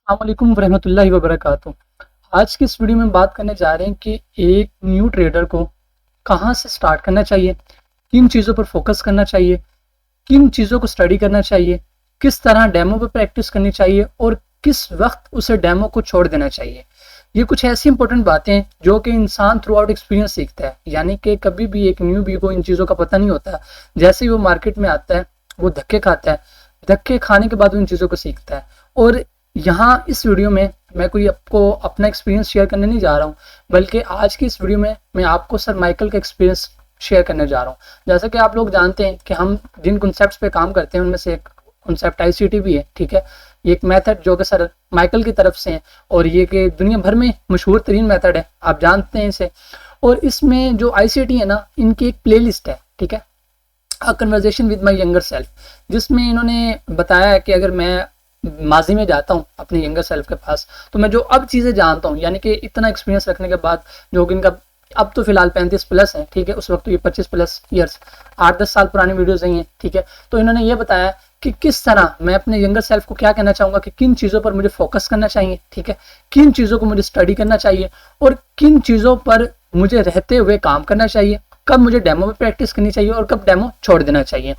अस्सलामुअलैकुम वरहमतुल्लाहि वबरकातुहू। आज की इस वीडियो में बात करने जा रहे हैं कि एक न्यू ट्रेडर को कहाँ से स्टार्ट करना चाहिए, किन चीज़ों पर फोकस करना चाहिए, किन चीज़ों को स्टडी करना चाहिए, किस तरह डेमो पर प्रैक्टिस करनी चाहिए और किस वक्त उसे डेमो को छोड़ देना चाहिए। ये कुछ ऐसी इंपॉर्टेंट बातें हैं जो कि इंसान थ्रू आउट एक्सपीरियंस सीखता है, यानी कि कभी भी एक न्यूबी को इन चीज़ों का पता नहीं होता। जैसे ही वो मार्केट में आता है वो धक्के खाता है, धक्के खाने के बाद वो इन चीज़ों को सीखता है। और यहाँ इस वीडियो में मैं कोई आपको अपना एक्सपीरियंस शेयर करने नहीं जा रहा हूँ, बल्कि आज की इस वीडियो में मैं आपको सर माइकल का एक्सपीरियंस शेयर करने जा रहा हूँ। जैसा कि आप लोग जानते हैं कि हम जिन कॉन्सेप्ट्स पे काम करते हैं उनमें से एक कॉन्सेप्ट आईसीटी भी है, ठीक है। ये एक मेथड जो कि सर माइकल की तरफ से है और ये कि दुनिया भर में मशहूर तरीन मेथड है, आप जानते हैं इसे। और इसमें जो आईसीटी है ना, इनकी एक प्लेलिस्ट है, ठीक है, a conversation with my younger self, जिसमें इन्होंने बताया है कि अगर मैं माजी में जाता हूँ अपने यंगर सेल्फ के पास, तो मैं जो अब चीज़ें जानता हूँ, यानी कि इतना एक्सपीरियंस रखने के बाद, जो कि इनका अब तो फिलहाल 35 प्लस है, ठीक है, उस वक्त तो ये 25 प्लस ईयर्स 8-10 साल पुरानी वीडियोज़ नहीं है, ठीक है। तो इन्होंने ये बताया कि किस तरह मैं अपने यंगर सेल्फ को क्या कहना चाहूँगा कि किन चीज़ों पर मुझे फोकस करना चाहिए, ठीक है, किन चीज़ों को मुझे स्टडी करना चाहिए और किन चीज़ों पर मुझे रहते हुए काम करना चाहिए, कब मुझे डेमो में प्रैक्टिस करनी चाहिए और कब डेमो छोड़ देना चाहिए।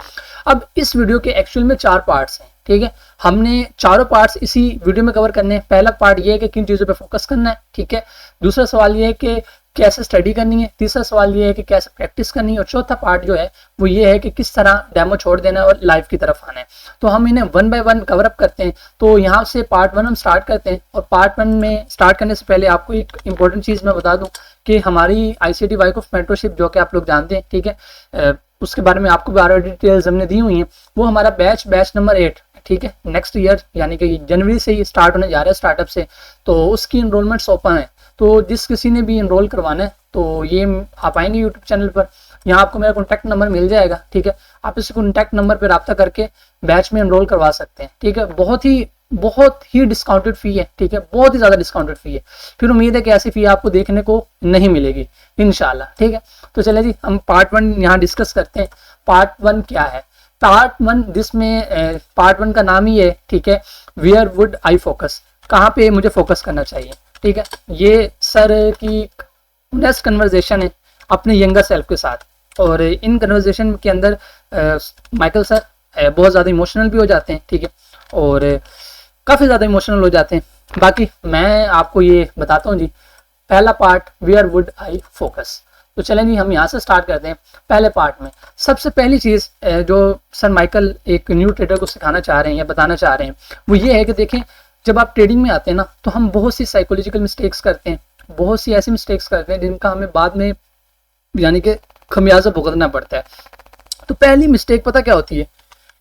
अब इस वीडियो के एक्चुअल में 4 पार्ट्स हैं, ठीक है। हमने चारों पार्ट्स इसी वीडियो में कवर करने हैं। पहला पार्ट ये है कि किन चीज़ों पे फोकस करना है, ठीक है। दूसरा सवाल ये है कि कैसे स्टडी करनी है। तीसरा सवाल ये है कि कैसे प्रैक्टिस करनी है और चौथा पार्ट जो है वो ये है कि किस तरह डेमो छोड़ देना है और लाइव की तरफ आना है। तो हम इन्हें 1 बाय 1 कवर अप करते हैं। तो यहाँ से पार्ट 1 हम स्टार्ट करते हैं और पार्ट 1 में स्टार्ट करने से पहले आपको एक इंपॉर्टेंट चीज़ मैं बता दूँ कि हमारी आईसीटी वाइक ऑफ मेंटरशिप, जो कि आप लोग जानते हैं, ठीक है, उसके बारे में आपको बारह डिटेल्स हमने दी हुई हैं। वो हमारा बैच नंबर 8, ठीक है, नेक्स्ट ईयर यानी कि जनवरी से ही स्टार्ट होने जा रहा है स्टार्टअप से। तो उसकी इनरोलमेंट्स ओपन है, तो जिस किसी ने भी इनरोल करवाना है तो ये आप आएंगे यूट्यूब चैनल पर, यहाँ आपको मेरा कॉन्टैक्ट नंबर मिल जाएगा, ठीक है। आप इस कॉन्टैक्ट नंबर पर रब्ता करके बैच में इनरोल करवा सकते हैं, ठीक है। बहुत ही डिस्काउंटेड फी है, ठीक है, बहुत ही ज़्यादा डिस्काउंटेड फी है। फिर उम्मीद है कि ऐसी फी आपको देखने को नहीं मिलेगी इंशाल्लाह, ठीक है। तो चले जी, हम पार्ट 1 यहाँ डिस्कस करते हैं। पार्ट 1 क्या है? पार्ट 1 जिसमें पार्ट 1 का नाम ही है, ठीक है, वेयर वुड आई फोकस, कहाँ पे मुझे फोकस करना चाहिए, ठीक है। ये सर की नेक्स्ट कन्वर्जेशन है अपने यंगर सेल्फ के साथ, और इन कन्वर्जेशन के अंदर माइकल सर बहुत ज़्यादा इमोशनल भी हो जाते हैं, ठीक है, और काफ़ी ज़्यादा इमोशनल हो जाते हैं। बाकी मैं आपको ये बताता हूँ जी, पहला part where would I focus. तो चलें जी, हम यहाँ से स्टार्ट करते हैं। पहले पार्ट में सबसे पहली चीज़ जो सर माइकल एक न्यू ट्रेडर को सिखाना चाह रहे हैं या बताना चाह रहे हैं वो ये है कि देखें, जब आप ट्रेडिंग में आते हैं ना, तो हम बहुत सी साइकोलॉजिकल मिस्टेक्स करते हैं, बहुत सी ऐसी मिस्टेक्स करते हैं जिनका हमें बाद में यानी कि खमियाजा भुगतना पड़ता है। तो पहली मिस्टेक पता क्या होती है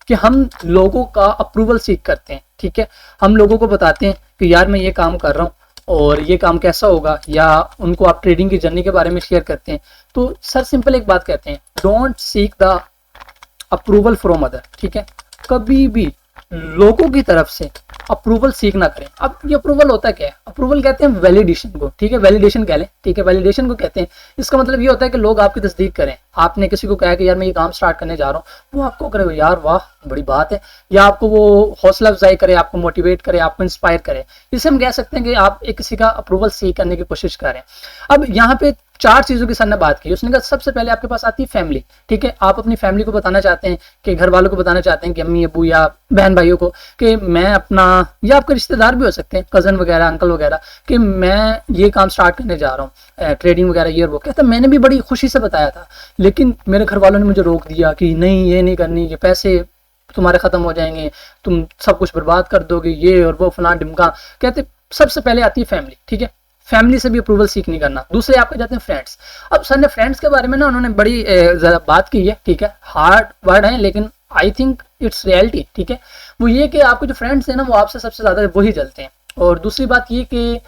कि हम लोगों का अप्रूवल सीख करते हैं, ठीक है। हम लोगों को बताते हैं कि यार मैं ये काम कर रहा हूँ और ये काम कैसा होगा, या उनको आप ट्रेडिंग की जर्नी के बारे में शेयर करते हैं। तो सर सिंपल एक बात कहते हैं, don't seek the approval from other, ठीक है। कभी भी लोगों की तरफ से अप्रूवल सीख ना करें। अब ये अप्रूवल होता क्या है? अप्रूवल कहते हैं वैलिडेशन को, ठीक है, वैलिडेशन कह लें, ठीक है, वैलिडेशन को कहते हैं। इसका मतलब ये होता है कि लोग आपकी तस्दीक करें। आपने किसी को कहा कि यार मैं ये काम स्टार्ट करने जा रहा हूँ, वो आपको करे यार वाह बड़ी बात है, या आपको वो हौसला अफजाई करे, आपको मोटिवेट करे, आपको इंस्पायर करे। इसे हम कह सकते हैं कि आप एक किसी का अप्रूवल सीख करने की कोशिश करें। अब यहाँ पे 4 चीज़ों की सर ने बात की। उसने कहा सबसे पहले आपके पास आती है फैमिली, ठीक है। आप अपनी फैमिली को बताना चाहते हैं, कि घर वालों को बताना चाहते हैं, कि अम्मी अबू या बहन भाइयों को, कि मैं अपना, या आपके रिश्तेदार भी हो सकते हैं, कज़न वगैरह, अंकल वगैरह, कि मैं ये काम स्टार्ट करने जा रहा हूँ, ट्रेडिंग वगैरह, ये और वो। कहता मैंने भी बड़ी खुशी से बताया था, लेकिन मेरे घर वालों ने मुझे रोक दिया कि नहीं ये नहीं करनी, ये पैसे तुम्हारे ख़त्म हो जाएंगे, तुम सब कुछ बर्बाद कर दोगे, ये और वो फलां ढिमका। कहते सबसे पहले आती है फैमिली, ठीक है। फैमिली से भी अप्रूवल सीख नहीं करना। दूसरे आपके जाते हैं फ्रेंड्स। अब सर ने फ्रेंड्स के बारे में ना उन्होंने बड़ी ज़्यादा बात की है, ठीक है, हार्ड वर्ड है लेकिन आई थिंक इट्स रियलिटी, ठीक है। वो ये कि आपके जो फ्रेंड्स हैं ना, वो आपसे सबसे ज़्यादा वही जलते हैं। और दूसरी बात ये कि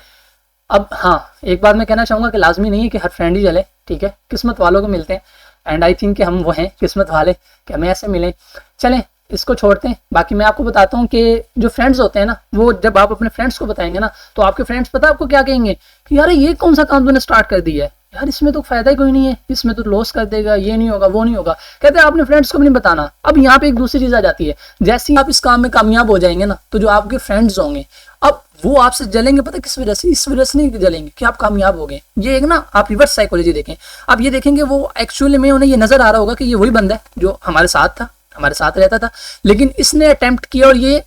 अब हाँ, एक बात मैं कहना चाहूँगा कि लाजमी नहीं है कि हर फ्रेंड ही जले, ठीक है, किस्मत वालों को मिलते हैं, एंड आई थिंक कि हम वो हैं किस्मत वाले कि हमें ऐसे मिले। चलें इसको छोड़ते हैं। बाकी मैं आपको बताता हूँ कि जो फ्रेंड्स होते हैं ना, वो जब आप अपने फ्रेंड्स को बताएंगे ना, तो आपके फ्रेंड्स पता आपको क्या कहेंगे कि यार ये कौन सा काम तूने स्टार्ट कर दिया है, यार इसमें तो फायदा ही कोई नहीं है, इसमें तो लॉस कर देगा, ये नहीं होगा वो नहीं होगा। कहते हैं आपने फ्रेंड्स को भी नहीं बताना। अब यहाँ पे एक दूसरी चीज आ जाती है, जैसे ही आप इस काम में कामयाब हो जाएंगे ना, तो जो आपके फ्रेंड्स होंगे अब वो आपसे जलेंगे, पता किस वजह से? इस वजह से नहीं जलेंगे कि आप कामयाब हो गए। ये एक ना आप रिवर्स साइकोलॉजी देखें, आप ये देखेंगे वो एक्चुअली में उन्हें ये नजर आ रहा होगा कि ये वही बंदा है जो हमारे साथ था, हमारे साथ रहता था, लेकिन इसने अटेम्प्ट किया और ये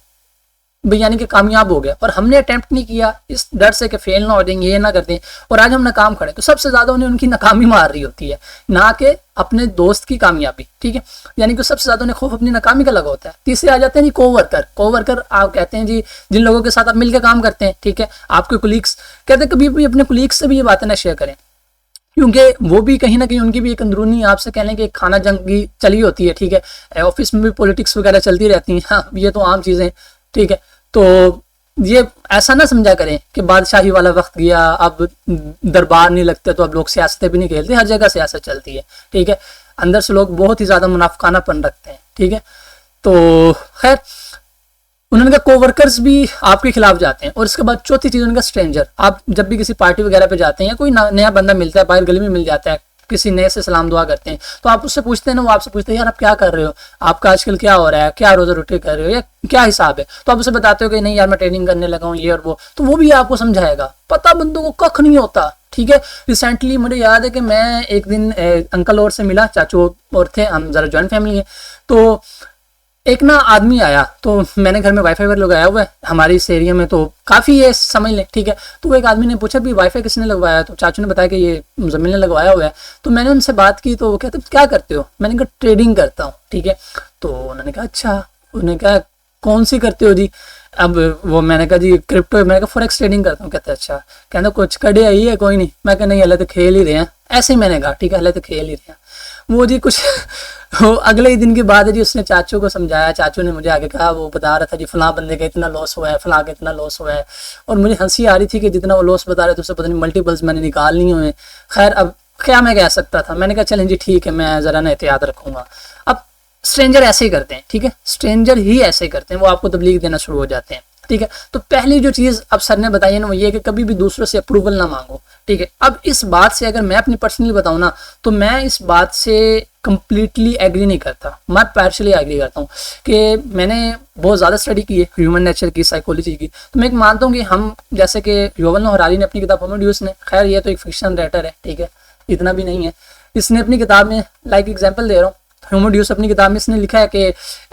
यानी कि कामयाब हो गया, और हमने अटेम्प्ट नहीं किया इस डर से कि फेल ना हो जाएंगे, ये ना कर दें, और आज हम नाकाम खड़े। तो सबसे ज्यादा उन्हें उनकी नाकामी मार रही होती है, ना कि अपने दोस्त की कामयाबी, ठीक है। यानी कि सबसे ज्यादा उन्हें खौफ अपनी नाकामी का लगा होता है। तीसरे आ जाते हैं जी कोवर्कर। कोवर्कर आप कहते हैं जी जिन लोगों के साथ आप मिलकर काम करते हैं, ठीक है, आपके कुलीग्स। कहते हैं कभी भी अपने कुलीग्स से भी ये बातें ना शेयर करें, क्योंकि वो भी कहीं ना कहीं उनकी भी एक अंदरूनी आपसे कह लें कि खाना जंग की चली होती है, ठीक है। ऑफिस में भी पॉलिटिक्स वगैरह चलती रहती हैं, हाँ ये तो आम चीजें, ठीक है। तो ये ऐसा ना समझा करें कि बादशाही वाला वक्त गया, अब दरबार नहीं लगते तो अब लोग सियासतें भी नहीं खेलते, हर जगह सियासत चलती है, ठीक है। अंदर से लोग बहुत ही ज्यादा मुनाफिकानापन रखते हैं, ठीक है। तो खैर उन्होंने कहा कोवर्कर्स भी आपके खिलाफ जाते हैं। और इसके बाद चौथी चीज उनका स्ट्रेंजर। आप जब भी किसी पार्टी वगैरह पे जाते हैं या कोई नया बंदा मिलता है, बाहर गली में मिल जाता है, किसी नए से सलाम दुआ करते हैं, तो आप उससे पूछते हैं ना, वो आपसे पूछते हैं यार आप क्या कर रहे हो, आपका आजकल क्या हो रहा है, क्या रोजा रोटी कर रहे हो, या क्या हिसाब है। तो आप उसे बताते हो कि नहीं यार मैं ट्रेनिंग करने लगा हूँ ये और वो, तो वो भी आपको समझाएगा। पता बंदों को कख नहीं होता, ठीक है। रिसेंटली मुझे याद है कि मैं एक दिन अंकल और से मिला, चाचू और थे, हम जरा ज्वाइंट फैमिली है। तो एक ना आदमी आया, तो मैंने घर में वाईफाई वगैरह लगाया हुआ है हमारे इस एरिया में, तो काफी ये समझ लें, ठीक है। तो एक आदमी ने पूछा भी वाईफाई किसने लगवाया, तो चाचू ने बताया कि ये मुजम्मिल ने लगवाया हुआ है। तो मैंने उनसे बात की, तो वो कहते क्या करते हो, मैंने कहा ट्रेडिंग करता हूँ, ठीक है। तो उन्होंने कहा अच्छा, उन्होंने कहा कौन सी करते हो जी। अब वो मैंने कहा जी क्रिप्टो, मैंने कहा फॉरेक्स ट्रेडिंग करता हूँ। कहते अच्छा, कहना कुछ कड़े आई है कोई नहीं। मैं कहा नहीं हले तो खेल ही रहे हैं, ऐसे ही मैंने कहा ठीक है हले तो खेल ही रहे हैं। वो जी कुछ वो अगले ही दिन के बाद जी उसने चाचू को समझाया, चाचू ने मुझे आगे कहा, वो बता रहा था जी फलां बंदे का इतना लॉस हुआ है, फलां का इतना लॉस हुआ है, और मुझे हंसी आ रही थी कि जितना वो लॉस बता रहे थे उससे पता नहीं मल्टीपल्स मैंने निकाल लिए हुए। खैर अब क्या मैं कह सकता था, मैंने कहा चलें जी ठीक है मैं जरा ना एहतियात रखूंगा। अब स्ट्रेंजर ऐसे ही करते हैं, ठीक है, स्ट्रेंजर ही ऐसे ही करते हैं, वो आपको तबलीग देना शुरू हो जाते हैं, ठीक है। तो पहली जो चीज अब सर ने बताई है ना वो ये कि कभी भी दूसरों से अप्रूवल ना मांगो, ठीक है। अब इस बात से अगर मैं अपनी पर्सनली बताऊं ना, तो मैं इस बात से कंप्लीटली एग्री नहीं करता, मैं पार्शियली एग्री करता हूँ कि मैंने बहुत ज़्यादा स्टडी की है ह्यूमन नेचर की, साइकोलॉजी की। तो मैं एक मानता हूँ कि हम जैसे कि युवल नोह हरारी ने अपनी किताब होमो ड्यूस ने, खैर ये तो एक फिक्शन राइटर है, ठीक है, इतना भी नहीं है, इसने अपनी किताब में लाइक एग्जाम्पल दे रहा हूँ, ह्यूमो ड्यूस अपनी किताब में इसने लिखा है कि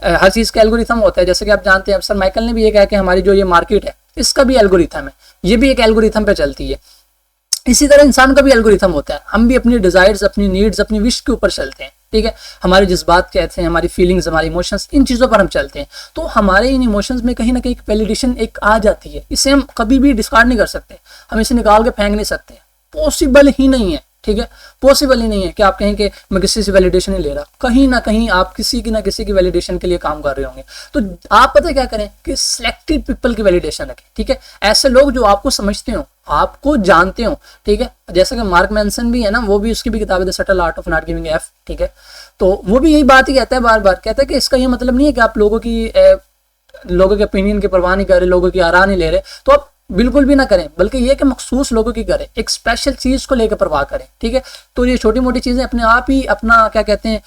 हर चीज़ का एल्गोरिथम होता है। जैसे कि आप जानते हैं सर माइकल ने भी ये कहा कि हमारी जो ये मार्केट है इसका भी एल्गोरिथम है, ये भी एक एल्गोरिथम पे चलती है। इसी तरह इंसान का भी एल्गोरिथम होता है, हम भी अपनी डिजायर्स, अपनी नीड्स, अपनी विश के ऊपर चलते हैं, ठीक है। हमारे जज्बात कहते हैं, हमारी फीलिंग्स, हमारी इमोशंस, इन चीज़ों पर हम चलते हैं। तो हमारे इन इमोशंस में कहीं ना कहीं एक वैलिडेशन एक आ जाती है, इसे हम कभी भी डिस्कार्ड नहीं कर सकते, हम इसे निकाल के फेंक नहीं सकते, पॉसिबल ही नहीं है, ठीक है। पॉसिबल ही नहीं है कि आप कहें कि मैं किसी से वैलिडेशन नहीं ले रहा, कहीं ना कहीं आप किसी की ना किसी की वैलिडेशन के लिए काम कर रहे होंगे। तो आप पता क्या करें कि सिलेक्टेड पीपल की वैलिडेशन रखें, ठीक है। ऐसे लोग जो आपको समझते हो, आपको जानते हो, ठीक है। जैसे कि मार्क मैनसन भी है ना, वो भी उसकी भी किताब है the subtle art of not giving F, ठीक है। तो वो भी यही बात ही कहता है, बार बार कहता है कि इसका ये मतलब नहीं है कि आप लोगों के ओपिनियन की परवाह नहीं कर रहे, लोगों की आराह नहीं ले रहे, तो आप बिल्कुल भी ना करें, बल्कि ये कि मखसूस लोगों की करें, एक स्पेशल चीज को लेकर परवाह करें, ठीक है। तो ये छोटी मोटी चीजें अपने आप ही अपना क्या कहते हैं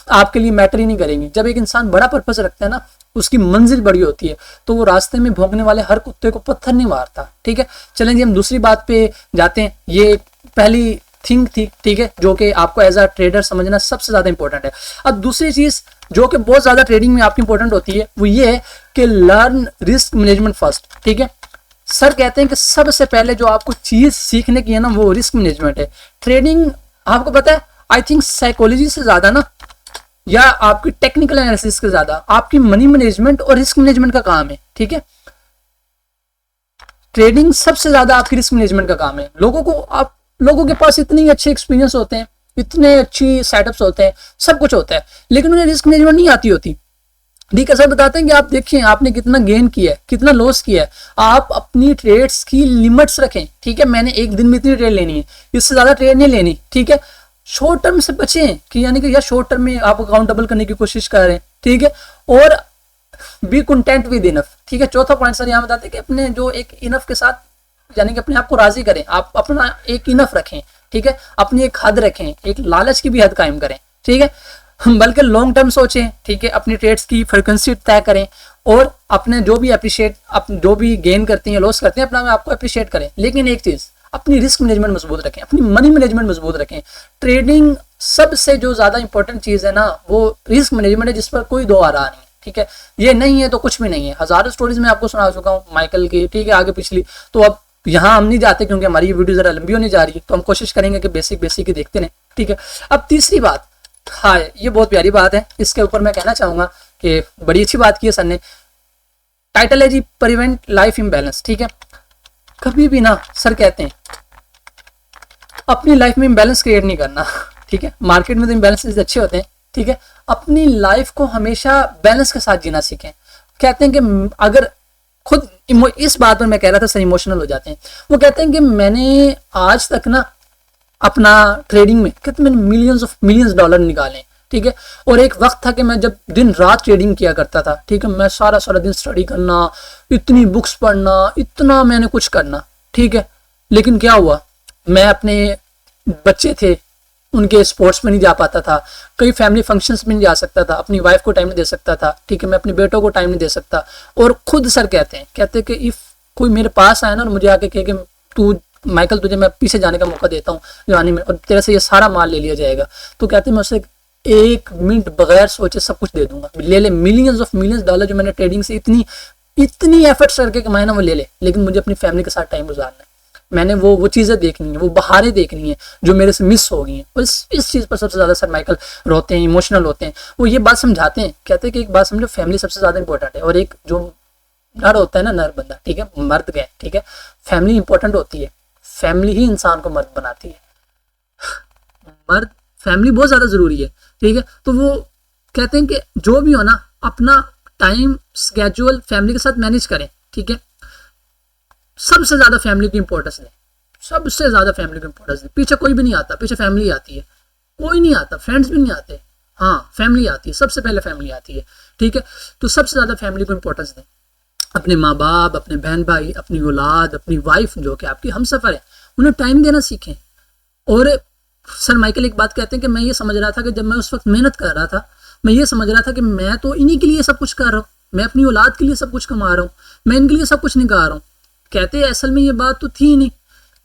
आपके लिए मैटर ही नहीं करेंगी। जब एक इंसान बड़ा पर्पस रखता है ना, उसकी मंजिल बड़ी होती है, तो वो रास्ते में भौंकने वाले हर कुत्ते को पत्थर नहीं मारता, ठीक है। चलें जी हम दूसरी बात पे जाते हैं। ये पहली थिंग थी, ठीक है, जो कि आपको एज अ ट्रेडर समझना सबसे ज्यादा इंपॉर्टेंट है। अब दूसरी चीज जो कि बहुत ज्यादा ट्रेडिंग में आपकी इंपॉर्टेंट होती है वो ये है कि लर्न रिस्क मैनेजमेंट फर्स्ट, ठीक है। सर कहते हैं कि सबसे पहले जो आपको चीज सीखने की है ना वो रिस्क मैनेजमेंट है। ट्रेडिंग आपको पता है आई थिंक साइकोलॉजी से ज्यादा ना, या आपकी टेक्निकल एनालिसिस से ज्यादा आपकी मनी मैनेजमेंट और रिस्क मैनेजमेंट का काम है, ठीक है। ट्रेडिंग सबसे ज्यादा आपकी रिस्क मैनेजमेंट का काम है। लोगों के पास इतने अच्छे एक्सपीरियंस होते हैं, इतने अच्छी सेटअप्स होते हैं, सब कुछ होता है, लेकिन उन्हें रिस्क मैनेजमेंट नहीं आती होती। ठीक है सर बताते हैं कि आप देखिए आपने कितना गेन किया है, कितना लॉस किया है, आप अपनी ट्रेड्स की लिमिट्स रखें, ठीक है। मैंने एक दिन में इतनी ट्रेड लेनी है, इससे ज्यादा ट्रेड नहीं लेनी, ठीक है। शॉर्ट टर्म से बचें कि यानी कि या शॉर्ट टर्म में आप अकाउंटेबल करने की कोशिश कर रहे हैं, ठीक है, और बी कंटेंट विद इनफ, ठीक है। चौथा पॉइंट सर यहाँ बताते हैं कि अपने जो एक इनफ के साथ यानी कि अपने आप को राजी करें, आप अपना एक इनफ रखें, ठीक है, अपनी एक हद रखें, एक लालच की भी हद कायम करें, ठीक है, बल्कि लॉन्ग टर्म सोचें, ठीक है, अपनी ट्रेड्स की फ्रीक्वेंसी तय करें और अपने जो भी जो भी गेन करती हैं लॉस करते हैं अपना आपको अप्रिशिएट करें। लेकिन एक चीज, अपनी रिस्क मैनेजमेंट मजबूत रखें, अपनी मनी मैनेजमेंट मजबूत रखें। ट्रेडिंग सबसे जो ज्यादा इंपॉर्टेंट चीज है ना वो रिस्क मैनेजमेंट है, जिस पर कोई दो आ रहा नहीं, ठीक है, ये नहीं है तो कुछ भी नहीं है। हजारों स्टोरीज में आपको सुना चुका हूँ माइकल की, ठीक है, आगे पिछली, तो अब यहाँ हम नहीं जाते क्योंकि हमारी ये वीडियो जरा लंबी होने जा रही है, तो हम कोशिश करेंगे कि बेसिक ही देखते रहें, ठीक है। अब तीसरी बात, हाँ ये बहुत प्यारी बात है, इसके ऊपर मैं कहना चाहूंगा कि बड़ी अच्छी बात की है सर ने। टाइटल है जी प्रिवेंट लाइफ इम्बैलेंस, ठीक है। कभी भी ना सर कहते हैं अपनी लाइफ में इम्बैलेंस क्रिएट नहीं करना, ठीक है, मार्केट में तो इम्बैलेंसेस अच्छे होते हैं, ठीक है, अपनी लाइफ को हमेशा बैलेंस के साथ जीना सीखें। कहते हैं कि अगर खुद इस बात पर मैं कह रहा था सर इमोशनल हो जाते हैं, वो कहते हैं कि मैंने आज तक ना अपना ट्रेडिंग में कहते मैंने मिलियंस डॉलर निकाले, ठीक है, और एक वक्त था कि मैं जब दिन रात ट्रेडिंग किया करता था, ठीक है, मैं सारा दिन स्टडी करना, इतनी बुक्स पढ़ना, इतना मैंने कुछ करना, ठीक है, लेकिन क्या हुआ, मैं अपने बच्चे थे उनके स्पोर्ट्स में नहीं जा पाता था, कई फैमिली फंक्शंस में नहीं जा सकता था, अपनी वाइफ को टाइम नहीं दे सकता था, ठीक है, मैं अपने बेटों को टाइम नहीं दे सकता। और खुद सर कहते कि इफ कोई मेरे पास आए ना और मुझे आके कहे कि तू माइकल तुझे मैं पीछे जाने का मौका देता हूँ जवानी में और तेरे से ये सारा माल ले लिया जाएगा, तो कहते मैं उसे 1 मिनट बगैर सोचे सब कुछ दे दूंगा, ले मिलियंस डॉलर जो मैंने ट्रेडिंग से इतनी एफर्ट्स करके कमाए ना वो ले, लेकिन मुझे अपनी फैमिली के साथ टाइम गुजारना है, मैंने वो चीजें देखनी है, वो बहारें देखनी है जो मेरे से मिस हो गई हैं। और इस चीज पर सबसे ज्यादा सर माइकल रोते हैं, इमोशनल होते हैं, वो ये बात समझाते हैं, कहते हैं कि एक बात समझो, फैमिली सबसे ज्यादा इंपॉर्टेंट है। और एक जो नर होता है ना, नर बंदा, ठीक है, मर्द गए, ठीक है, फैमिली इंपॉर्टेंट होती है, फैमिली ही इंसान को मर्द बनाती है, मर्द फैमिली बहुत ज्यादा जरूरी है, ठीक है। तो वो कहते हैं कि जो भी हो ना अपना टाइम स्केड्यूल फैमिली के साथ मैनेज करें, ठीक है, सबसे ज्यादा फैमिली की इंपॉर्टेंस दें, सबसे ज्यादा फैमिली की इंपॉर्टेंस दें। पीछे कोई भी नहीं आता, पीछे फैमिली आती है, कोई नहीं आता, फ्रेंड्स भी नहीं आते, हाँ फैमिली आती है, सबसे पहले फैमिली आती है, ठीक है। तो सबसे ज्यादा फैमिली को इंपॉर्टेंस दें, अपने माँ बाप, अपने बहन भाई, अपनी औलाद, अपनी वाइफ जो कि आपकी हमसफर है, उन्हें टाइम देना सीखें। और सर माइकल एक बात कहते हैं कि मैं ये समझ रहा था कि जब मैं उस वक्त मेहनत कर रहा था, मैं ये समझ रहा था कि मैं तो इन्हीं के लिए सब कुछ कर रहा हूँ, मैं अपनी औलाद के लिए सब कुछ कमा रहा हूँ, मैं इनके लिए सब कुछ नहीं कर रहा हूँ। कहते हैं असल में ये बात तो थी नहीं,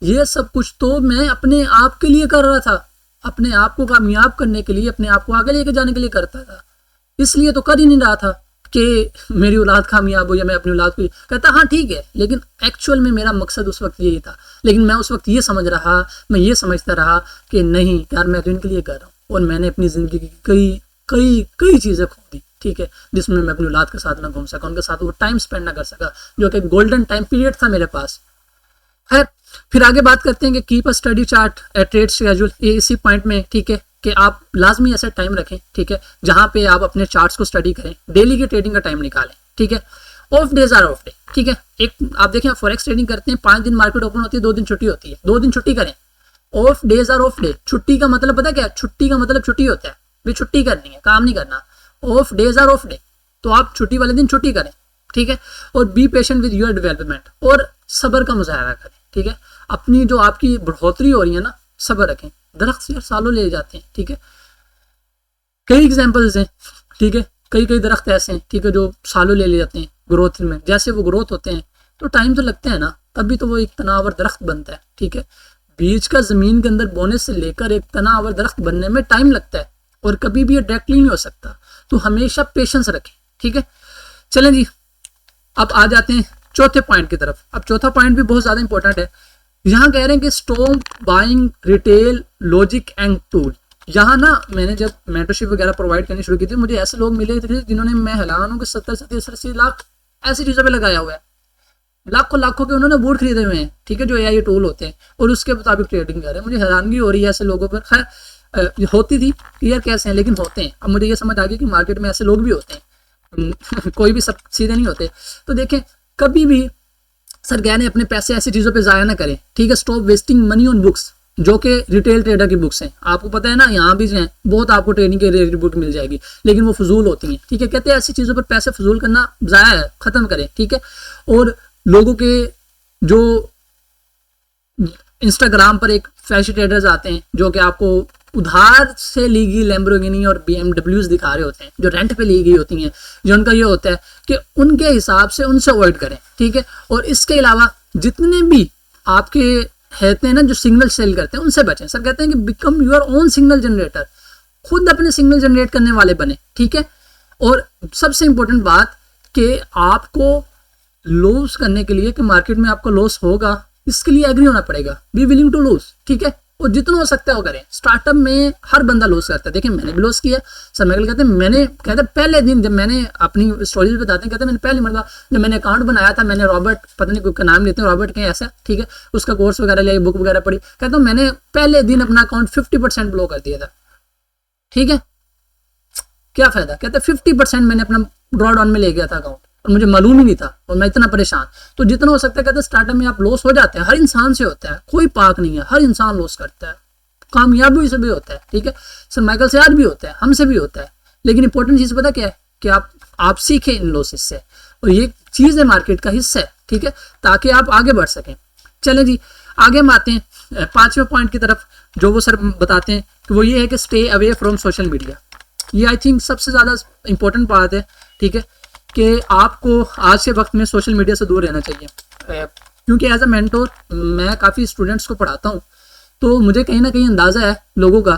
ये सब कुछ तो मैं अपने आप के लिए कर रहा था, अपने आप को कामयाब करने के लिए, अपने आप को आगे लेके जाने के लिए करता था, इसलिए तो कर ही नहीं रहा था कि मेरी औलाद कामयाब हो या मैं अपनी औलाद को। कहता हाँ ठीक है, लेकिन एक्चुअल में मेरा मकसद उस वक्त यही था, लेकिन मैं उस वक्त ये समझ रहा, मैं ये समझता रहा कि नहीं यार मैं तो इनके लिए कर रहा हूँ, और मैंने अपनी जिंदगी की कई कई कई चीजें खो दी, ठीक है, जिसमें मैं अपनी औलाद के साथ ना घूम सका, उनके साथ वो टाइम स्पेंड ना कर सका, जो कि गोल्डन टाइम पीरियड था मेरे पास। खैर फिर आगे बात करते हैं कि keep a study chart at trade schedule, ये इसी पॉइंट में, ठीक है, कि आप लाजमी ऐसा टाइम रखें, ठीक है, जहां पे आप अपने चार्ट्स को स्टडी करें, डेली की ट्रेडिंग का टाइम निकालें, ठीक है। Off days or off day, ठीक है, एक आप देखें फॉरेक्स ट्रेडिंग करते हैं, 5 दिन मार्केट ओपन होती है, 2 दिन छुट्टी होती है, 2 दिन छुट्टी करें। Off days or off day, छुट्टी का मतलब पता क्या है, छुट्टी का मतलब छुट्टी होता है, भी छुट्टी करनी है, काम नहीं करना। Off days or off day, तो आप छुट्टी वाले दिन छुट्टी करें, ठीक है। और be patient with your development, और सब्र का मुजाहरा करें, ठीक है, अपनी जो आपकी बढ़ोतरी हो रही है ना, सब्र रखें। दरख्त यार सालों ले जाते हैं, ठीक है, कई एग्जांपल्स हैं, ठीक है, कई दरख्त ऐसे हैं, ठीक है, जो सालों ले जाते हैं ग्रोथ में। जैसे वो ग्रोथ होते हैं तो टाइम तो लगता है ना, तभी तो वो एक तनावर दरख्त बनता है, ठीक है। बीज का जमीन के अंदर बोने से लेकर एक तनावर दरख्त बनने में टाइम लगता है, और कभी भी ये डायरेक्टली नहीं हो सकता, तो हमेशा पेशेंस रखें, ठीक है। चलें जी, अब आ जाते हैं चौथे पॉइंट की तरफ। अब चौथा पॉइंट भी बहुत ज्यादा इंपॉर्टेंट है। यहाँ कह रहे हैं कि stop buying retail logic and tool. यहाँ ना मैंने जब मेंटरशिप वगैरह प्रोवाइड करनी शुरू की थी, मुझे ऐसे लोग मिले थे जिन्होंने, मैं हैरान हूँ कि 70 से 80 लाख ऐसी चीजों पे लगाया हुआ है, लाखों के उन्होंने बूट खरीदे हुए हैं, ठीक है, जो एआई टूल होते हैं, और उसके मुताबिक ट्रेडिंग कर रहे हैं। मुझे हैरानगी हो रही है ऐसे लोगों पर। खैर होती थी क्लियर कैसे हैं, लेकिन होते हैं। अब मुझे ये समझ आ गई कि मार्केट में ऐसे लोग भी होते हैं कोई भी सब सीधे नहीं होते। तो देखें, कभी भी सर कह रहे हैं अपने पैसे ऐसी चीजों पे जाया ना करें, ठीक है। Stop wasting money on books, जो कि रिटेल ट्रेडर की बुक्स हैं, आपको पता है ना, यहाँ भी हैं बहुत, आपको ट्रेडिंग के रिलेटेड बुक मिल जाएगी, लेकिन वो फजूल होती हैं, ठीक है। कहते हैं ऐसी चीजों पर पैसे फजूल करना जाया है, खत्म करें, ठीक है। और लोगों के जो इंस्टाग्राम पर एक फैशन ट्रेडर्स आते हैं जो कि आपको उधार से ली गई लैम्बोर्गिनी और बीएमडब्ल्यूज दिखा रहे होते हैं, जो रेंट पे ली गई होती हैं, जो उनका ये होता है कि उनके हिसाब से उनसे अवॉइड करें, ठीक है। और इसके अलावा जितने भी आपके रहते हैं ना जो सिग्नल सेल करते हैं उनसे बचें। सर कहते हैं कि become your own signal generator, खुद अपने सिग्नल जनरेट करने वाले बने, ठीक है। और सबसे इंपॉर्टेंट बात कि आपको लॉस करने के लिए कि मार्केट में आपको लॉस होगा, इसके लिए एग्री होना पड़ेगा, बी विलिंग टू लॉस, ठीक है। और जितना हो सकता है वो करें। स्टार्टअप में हर बंदा लॉस करता है, देखिए मैंने भी लॉस किया। सर मैकल कहते हैं मैंने कहते पहले दिन जब मैंने अपनी स्टोरीज बताते हैं, कहते हैं मैंने पहली मरतबा जब मैंने अकाउंट बनाया था, मैंने रॉबर्ट पता नहीं कोई नाम लेते हैं, रॉबर्ट कहीं ऐसा, ठीक है, उसका कोर्स वगैरह लिया, बुक वगैरह पढ़ी, कहता हूँ मैंने पहले दिन अपना अकाउंट 50% ब्लो कर दिया था, ठीक है। क्या फायदा, कहते 50% मैंने अपना ड्रॉ डाउन में ले गया था अकाउंट और मुझे मालूम ही नहीं था और मैं इतना परेशान। तो जितना हो सकता है कहते स्टार्टअप में आप लॉस हो जाते हैं, हर इंसान से होता है, कोई पाक नहीं है, हर इंसान लॉस करता है, कामयाबी से भी होता है, ठीक है। सर माइकल से आज भी होता है, हमसे भी होता है, लेकिन इंपॉर्टेंट चीज पता क्या है कि आप सीखें इन लॉसेस से, और ये चीज है मार्केट का हिस्सा है, ठीक है, ताकि आप आगे बढ़ सकें। चलें जी आगे हम आते हैं 5वें पॉइंट की तरफ, जो वो सर बताते हैं कि वो ये है कि stay away from social media. ये आई थिंक सबसे ज़्यादा इंपॉर्टेंट बात है, ठीक है, कि आपको आज के वक्त में सोशल मीडिया से दूर रहना चाहिए। क्योंकि एज अ मेंटोर मैं काफ़ी स्टूडेंट्स को पढ़ाता हूँ, तो मुझे कहीं ना कहीं अंदाज़ा है लोगों का।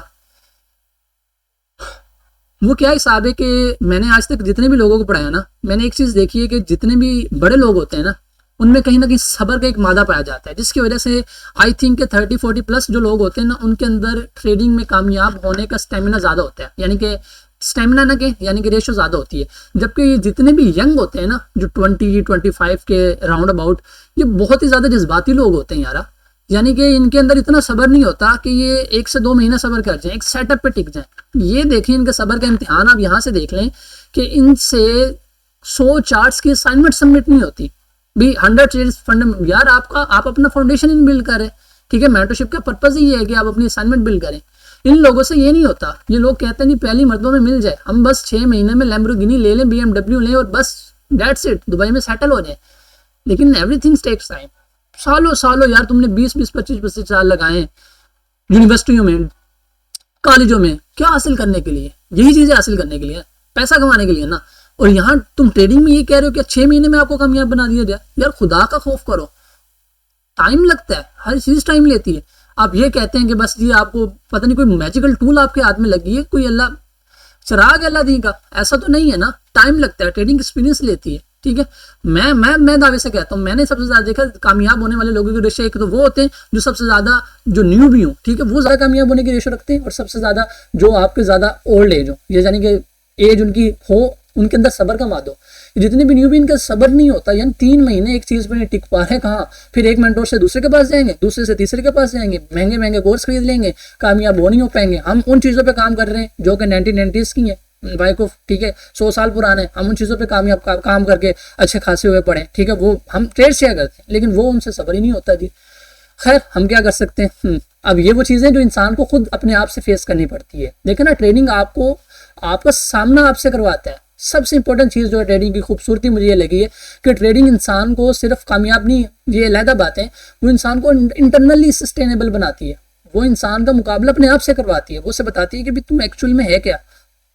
वो क्या हिसाब है कि मैंने आज तक जितने भी लोगों को पढ़ाया ना, मैंने एक चीज़ देखी है कि जितने भी बड़े लोग होते हैं ना, उनमें कहीं ना कहीं सब्र का एक मादा पाया जाता है, जिसकी वजह से आई थिंक 30-40 प्लस जो लोग होते हैं ना, उनके अंदर ट्रेडिंग में कामयाब होने का स्टेमिना ज़्यादा होता है, यानी कि स्टेमिना ना के यानी कि रेशो ज़्यादा होती है। जबकि जितने भी यंग होते हैं ना, जो 20-25 के राउंड अबाउट, ये बहुत ही ज़्यादा जज्बाती लोग होते हैं यार, यानी कि इनके अंदर इतना सब्र नहीं होता कि ये 1 से 2 महीना सब्र कर जाए, एक सेटअप पे टिक जाए। ये देखें इनके सब्र का इम्तिहान आप यहाँ से देख लें कि इनसे 100 चार्ट्स की असाइनमेंट सबमिट नहीं होती भी, 100 चीज फंड यार आप अपना फाउंडेशन इन बिल्ड करें, ठीक है। मेंटरशिप का पर्पज ही है कि आप अपनी असाइनमेंट बिल्ड करें। इन लोगों से ये नहीं होता, ये लोग कहते नहीं पहली मर्तबा में मिल जाए, हम बस 6 महीने में लैम्बोर्गिनी ले लें, BMW लें और बस दैट्स इट, दुबई में सेटल हो जाए। लेकिन एवरीथिंग टेक्स टाइम, सालों सालों यार तुमने 20-25 साल लगाए यूनिवर्सिटियों में, कॉलेजों में, क्या हासिल करने के लिए? यही चीजें हासिल करने के लिए, पैसा कमाने के लिए ना। और यहाँ तुम ट्रेडिंग में ये कह रहे हो कि 6 महीने में आपको कामयाब बना दिया जाए। यार खुदा का खौफ करो, टाइम लगता है, हर चीज टाइम लेती है। आप ये कहते हैं कि बस ये आपको पता नहीं कोई मैजिकल टूल आपके हाथ में लगी है, कोई अल्लाह चिराग अल्लाह दी का, ऐसा तो नहीं है ना। टाइम लगता है, ट्रेडिंग एक्सपीरियंस लेती है, ठीक है। मैं दावे से कहता हूँ, मैंने सबसे ज्यादा देखा कामयाब होने वाले लोगों के रेशो एक तो वो होते हैं जो सबसे ज्यादा जो न्यू भी हो, ठीक है, वो ज्यादा कामयाब होने की रेशो रखते हैं, और सबसे ज्यादा जो आपके ज्यादा ओल्ड एज हो, ये यानी कि एज उनकी हो, उनके अंदर सब्र का मादो। जितने भी न्यू भी इनका सब्र नहीं होता, यानी 3 महीने एक चीज पर नहीं टिक पा रहे, कहाँ फिर एक मेंटोर से दूसरे के पास जाएंगे, दूसरे से तीसरे के पास जाएंगे, महंगे महंगे कोर्स खरीद लेंगे, कामयाब हो नहीं हो पाएंगे। हम उन चीजों पे काम कर रहे हैं जो कि 1990s की है, बाइक को, ठीक है, 100 साल पुराने, हम उन चीजों पे कामयाब काम करके अच्छे खासे हुए पड़े, ठीक है। वो हम ट्रेड शेयर करते हैं, लेकिन वो उनसे सब्र ही नहीं होता जी। खैर हम क्या कर सकते हैं। अब ये वो चीजें जो इंसान को खुद अपने आप से फेस करनी पड़ती है। देखो ना, ट्रेडिंग आपको आपका सामना आपसे करवाता है। सबसे इंपॉर्टेंट चीज जो है ट्रेडिंग की खूबसूरती मुझे ये लगी है कि ट्रेडिंग इंसान को सिर्फ कामयाब नहीं, ये अलग बात है, वो इंसान को इंटरनली सस्टेनेबल बनाती है। वो इंसान का मुकाबला अपने आप से करवाती है, वो से बताती है कि तुम एक्चुअल में है क्या,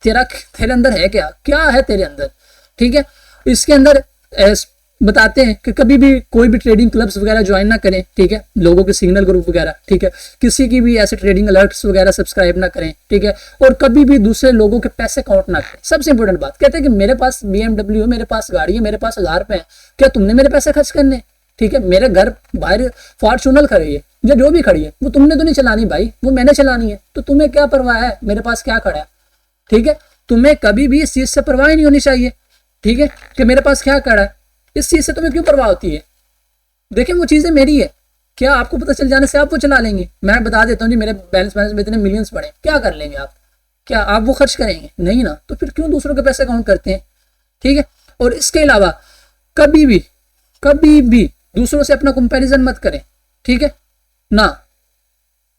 तेरे अंदर है क्या है तेरे अंदर, ठीक है। इसके अंदर बताते हैं कि कभी भी कोई भी ट्रेडिंग क्लब्स वगैरह ज्वाइन ना करें, ठीक है, लोगों के सिग्नल ग्रुप वगैरह, ठीक है, किसी की भी ऐसे ट्रेडिंग अलर्ट्स वगैरह सब्सक्राइब ना करें, ठीक है, और कभी भी दूसरे लोगों के पैसे काउंट ना करें। सबसे इंपॉर्टेंट बात, कहते हैं कि मेरे पास BMW है, मेरे पास गाड़ी है, मेरे पास 1000 रुपए है, क्या तुमने मेरे पैसे खर्च करने, ठीक है। मेरे घर बाहर फॉर्चूनर खड़ी है या जो भी खड़ी है, वो तुमने तो नहीं चलानी भाई, वो मैंने चलानी है, तो तुम्हें क्या परवाह है मेरे पास क्या खड़ा है, ठीक है। तुम्हें कभी भी इस चीज से परवाह नहीं होनी चाहिए, ठीक है, कि मेरे पास क्या खड़ा है, इस चीज से तुम्हें क्यों परवाह होती है। देखिए वो चीजें मेरी है, क्या आपको पता चल जाने से आप वो चला लेंगे? मैं बता देता हूँ जी, मेरे बैलेंस में इतने मिलियंस पड़े, क्या कर लेंगे आप? क्या आप वो खर्च करेंगे? नहीं ना, तो फिर क्यों दूसरों के पैसे काउंट करते हैं, ठीक है। और इसके अलावा कभी भी दूसरों से अपना कंपैरिजन मत करें, ठीक है ना।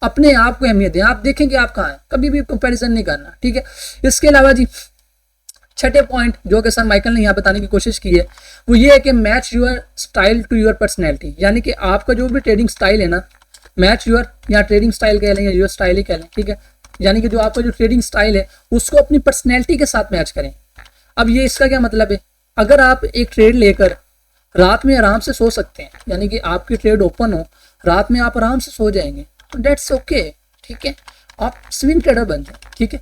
अपने आप को अहमियत दें, आप देखें कि आप कहाँ हैं, कभी भी कंपैरिजन नहीं करना, ठीक है। इसके अलावा जी 6ठे पॉइंट जो कि सर माइकल ने यहाँ बताने की कोशिश की है, वो ये है कि match your style to your personality, यानी कि आपका जो भी ट्रेडिंग स्टाइल है ना, मैच योर, या ट्रेडिंग स्टाइल कह लें या योर स्टाइल ही कह लें, ठीक है। यानी कि जो आपका जो ट्रेडिंग स्टाइल है उसको अपनी पर्सनैलिटी के साथ मैच करें। अब ये इसका क्या मतलब है, अगर आप एक ट्रेड लेकर रात में आराम से सो सकते हैं, यानी कि आपकी ट्रेड ओपन हो, रात में आप आराम से सो जाएंगे, तो डेट्स ओके, ठीक है, आप स्विंग ट्रेडर बन जाए, ठीक है,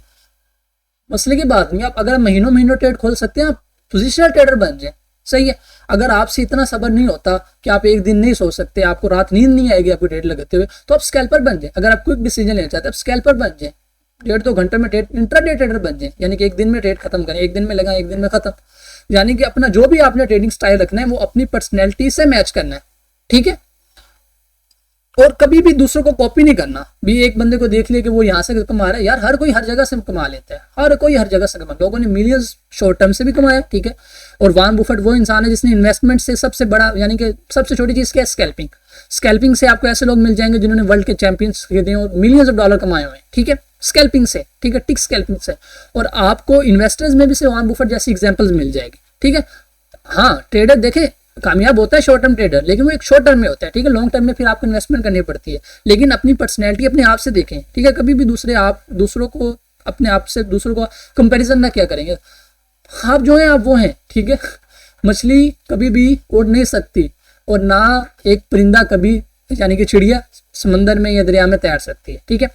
मसले की बात नहीं। आप अगर महीनों महीनों ट्रेड खोल सकते हैं, आप पोजिशनल ट्रेडर बन जाए, सही है। अगर आपसे इतना सब्र नहीं होता कि आप एक दिन नहीं सो सकते, आपको रात नींद नहीं आएगी आपको ट्रेड लगाते हुए, तो आप स्कैल्पर बन जाए। अगर आप क्विक डिसीजन लेना चाहते हैं, आप स्कैल्पर बन जाए, 1.5-2 घंटे में ट्रेड इंट्राडे ट्रेडर बन जाए, यानी कि एक दिन में ट्रेड खत्म करें, एक दिन में लगाएं, एक दिन में खत्म। यानी कि अपना जो भी आपने ट्रेडिंग स्टाइल रखना है वो अपनी पर्सनैलिटी से मैच करना है, ठीक है। और कभी भी दूसरों को कॉपी नहीं करना। भी एक बंदे को देख लिया कि वो यहाँ से कमा रहा है, यार हर कोई हर जगह से कमा लेता है, हर कोई हर जगह से कमा, लोगों ने मिलियंस शॉर्ट टर्म से भी कमाया, ठीक है। और वॉरेन बफेट वो इंसान है जिसने इन्वेस्टमेंट से सबसे बड़ा, यानी कि सबसे छोटी चीज क्या है, स्कैल्पिंग। स्कैल्पिंग से आपको ऐसे लोग मिल जाएंगे जिन्होंने वर्ल्ड के चैंपियंस खरीदे और मिलियंस ऑफ डॉलर कमाए हुए हैं, ठीक है, स्कैल्पिंग से, ठीक है, टिक स्कैल्पिंग से। और आपको इन्वेस्टर्स में भी से वॉरेन बफेट जैसी एग्जाम्पल्स मिल जाएगी, ठीक है। हाँ, ट्रेडर देखे कामयाब होता है शॉर्ट टर्म ट्रेडर, लेकिन वो एक शॉर्ट टर्म में होता है, ठीक है। लॉन्ग टर्म में फिर आपको इन्वेस्टमेंट करनी पड़ती है। लेकिन अपनी पर्सनैलिटी अपने आप से देखें, ठीक है। कभी भी दूसरों को अपने आप से दूसरों को कंपैरिजन ना क्या करेंगे। आप जो हैं आप वो हैं, ठीक है। मछली कभी भी उड़ नहीं सकती और ना एक परिंदा कभी, यानी कि चिड़िया समंदर में या दरिया में तैर सकती है, ठीक है।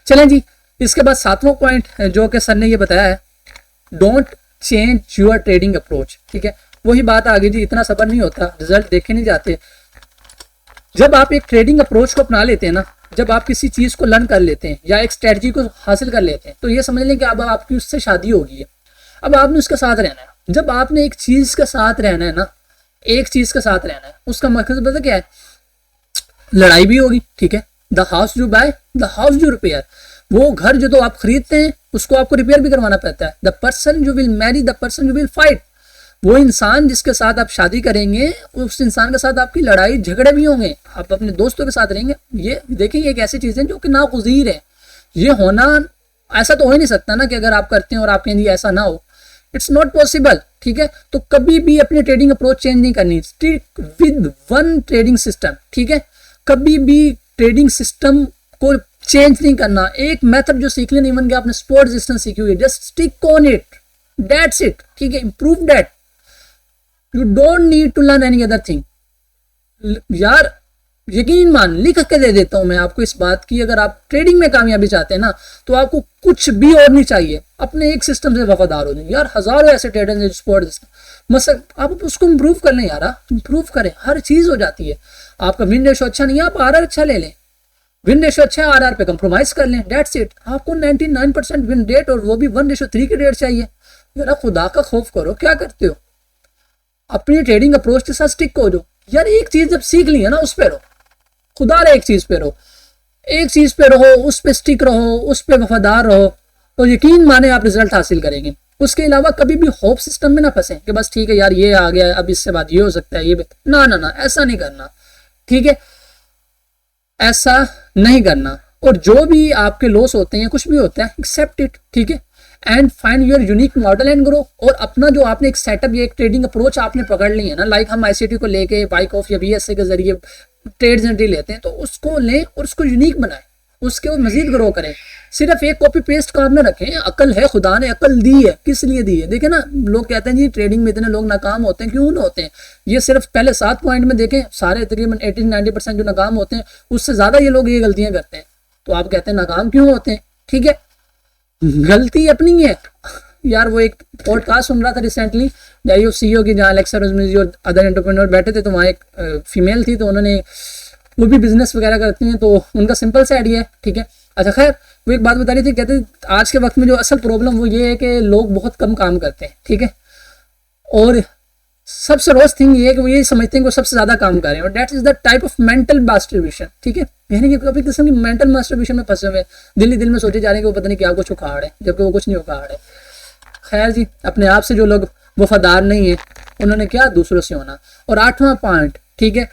चलें जी, इसके बाद 7वां पॉइंट जो कि सर ने ये बताया है, don't change your trading approach, ठीक है। वही बात आ गई जी, इतना सब्र नहीं होता, रिजल्ट देखे नहीं जाते। जब आप एक ट्रेडिंग अप्रोच को अपना लेते हैं ना, जब आप किसी चीज को लर्न कर लेते हैं या एक स्ट्रेटजी को हासिल कर लेते हैं, तो ये समझ लें कि अब आपकी उससे शादी हो गई है। अब आपने उसके साथ रहना है। जब आपने एक चीज के साथ रहना है ना, एक चीज के साथ रहना है, उसका मकसद पता क्या है, लड़ाई भी होगी, ठीक है। The house you buy, the house you repair. वो घर जो तो आप खरीदते हैं उसको आपको रिपेयर भी करवाना पड़ता है। The person you will marry, the person you will fight. वो इंसान जिसके साथ आप शादी करेंगे, उस इंसान के साथ आपकी लड़ाई झगड़े भी होंगे। आप अपने दोस्तों के साथ रहेंगे, ये देखिए एक ऐसी चीज है जो कि नागुज़ीर है। ये होना ऐसा तो हो ही नहीं सकता ना कि अगर आप करते हैं और आपके लिए ऐसा ना हो, इट्स नॉट पॉसिबल, ठीक है। तो कभी भी अपनी ट्रेडिंग अप्रोच चेंज नहीं करनी, stick with one trading system, ठीक है। कभी भी ट्रेडिंग सिस्टम को चेंज नहीं करना। एक मेथड जो सीख लेना, इवन कि आपने स्पोर्ट सिस्टम सीखी हुई है, just stick on it, that's it, ठीक है। Improve that, you don't need to learn any other thing. यार यकीन मान, लिख के दे देता हूं मैं आपको इस बात की, अगर आप ट्रेडिंग में कामयाबी चाहते हैं ना, तो आपको कुछ भी और नहीं चाहिए, अपने एक सिस्टम से वफादार हो जाए। यार हजारों ऐसे ट्रेडर्स हैं स्पोर्ट सिस्टम, मसल आप उसको इंप्रूव कर लें यार, इंप्रूव करें, हर चीज हो जाती है। आपका विन रेशो अच्छा नहीं है, आप आरआर अच्छा ले लें, विन रेशो अच्छा है, आरआर पे कंप्रोमाइज कर लें, डेट्स इट। आपको 99% विन रेट और वो भी 1:3 की रेट चाहिए। यार खुदा का खौफ करो, क्या करते हो, अपनी ट्रेडिंग अप्रोच के साथ स्टिक हो जाओ। यार एक चीज जब सीख ली है ना, उस पे रहो, खुदा एक चीज पे रहो, एक चीज पे रहो, उस पे स्टिक रहो, उस पे वफादार रहो, तो यकीन माने आप रिजल्ट हासिल करेंगे। उसके अलावा कभी भी होप सिस्टम में ना फंसे कि बस ठीक है यार ये आ गया, अब इससे बाद ये हो सकता है, ये ना ना ना, ऐसा नहीं करना, ठीक है, ऐसा नहीं करना। और जो भी आपके लॉस होते हैं, कुछ भी होता है, एक्सेप्ट इट, ठीक है, and find your unique model and grow. और अपना जो आपने एक सेटअप या एक ट्रेडिंग अप्रोच आपने पकड़ ली है ना, लाइक हम आईसीटी को लेके बाइक ऑफ या बीएसए के जरिए ट्रेड्स एंड डील लेते हैं, तो उसको लें और उसको यूनिक बनाएं, उसके वो मजीद ग्रो करें। सिर्फ एक कॉपी पेस्ट काम ना रखें। अकल है, खुदा ने अकल दी है, किस लिए दी है? देखें ना, लोग कहते हैं जी ट्रेडिंग में इतने लोग नाकाम होते हैं, क्यों ना होते हैं? ये सिर्फ पहले 7 पॉइंट में देखें, सारे तकरीबन 80-90% जो नाकाम होते हैं, उससे ज्यादा ये लोग ये गलतियां करते हैं। तो आप कहते हैं नाकाम क्यों होते हैं? ठीक है, गलती अपनी है यार। वो एक पॉडकास्ट सुन रहा था रिसेंटली सीईओ की, जहाँ अलेक्सा रोजमेरी और अदर एंटरप्रेन्योर बैठे थे, तो वहाँ एक फीमेल थी, तो उन्होंने, वो भी बिजनेस वगैरह करती हैं, तो उनका सिंपल सा आइडिया है, ठीक है। अच्छा खैर, वो एक बात बता रही थी, कहते आज के वक्त में जो असल प्रॉब्लम वो ये है कि लोग बहुत कम काम करते हैं, ठीक है, और सबसे रोस्ट थिंग ये है कि वो ये समझते हैं कि वो सबसे ज्यादा काम कर रहे हैं, और that is the type of mental masturbation, ठीक है। यानी कि कभी किस्म की मेंटल मास्टरबेशन में फंसे हुए, दिल ही दिल में सोचे जा रहे हैं कि वो पता नहीं क्या कुछ उखाड़ है, जबकि वो कुछ नहीं उखाड़ है। खैर जी, अपने आप से जो लोग वफादार नहीं है, उन्होंने क्या दूसरों से होना। और 8वां पॉइंट, ठीक है,